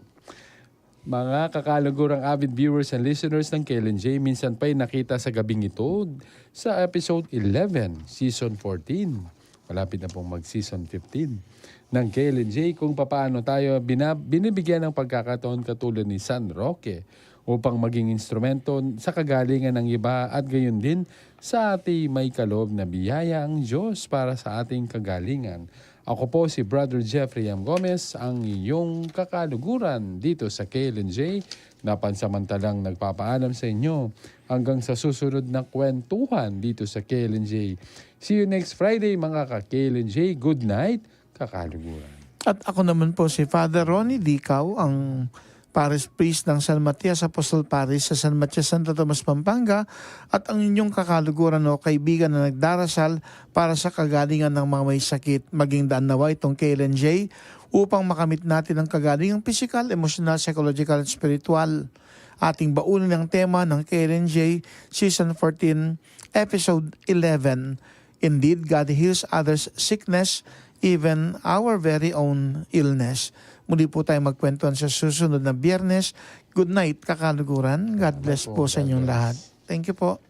Mga kakalugurang avid viewers and listeners ng Kailan J, minsan pa'y nakita sa gabing ito sa episode 11, season 14. Malapit na pong mag-season 15 ng Kailan J kung papaano tayo binibigyan ng pagkakataon katulad ni San Roque upang maging instrumento sa kagalingan ng iba at gayon din sa ating may kaloob na biyaya ang Diyos para sa ating kagalingan. Ako po si Brother Jeffrey M. Gomez, ang iyong kakaluguran dito sa Kailan J na pansamantalang nagpapaalam sa inyo hanggang sa susunod na kwentuhan dito sa Kailan J. See you next Friday mga ka-Kailan J. Good night, kakaluguran. At ako naman po si Father Ronnie Dicaw, ang Parish Priest ng San Matias Apostol Parish sa San Matias, Santo Tomas, Pampanga, at ang inyong kakaluguran o kaibigan na nagdarasal para sa kagalingan ng mga may sakit. Maging daan nawa itong Kailan J upang makamit natin ang kagalingang physical, emotional, psychological, at spiritual. Ating baunin ang tema ng Kailan J Season 14, Episode 11. Indeed, God heals others' sickness, even our very own illness. Muli po tayo magkwentuhan sa susunod na Biyernes. Good night, kakaluguran. God bless po sa inyong lahat. Thank you po.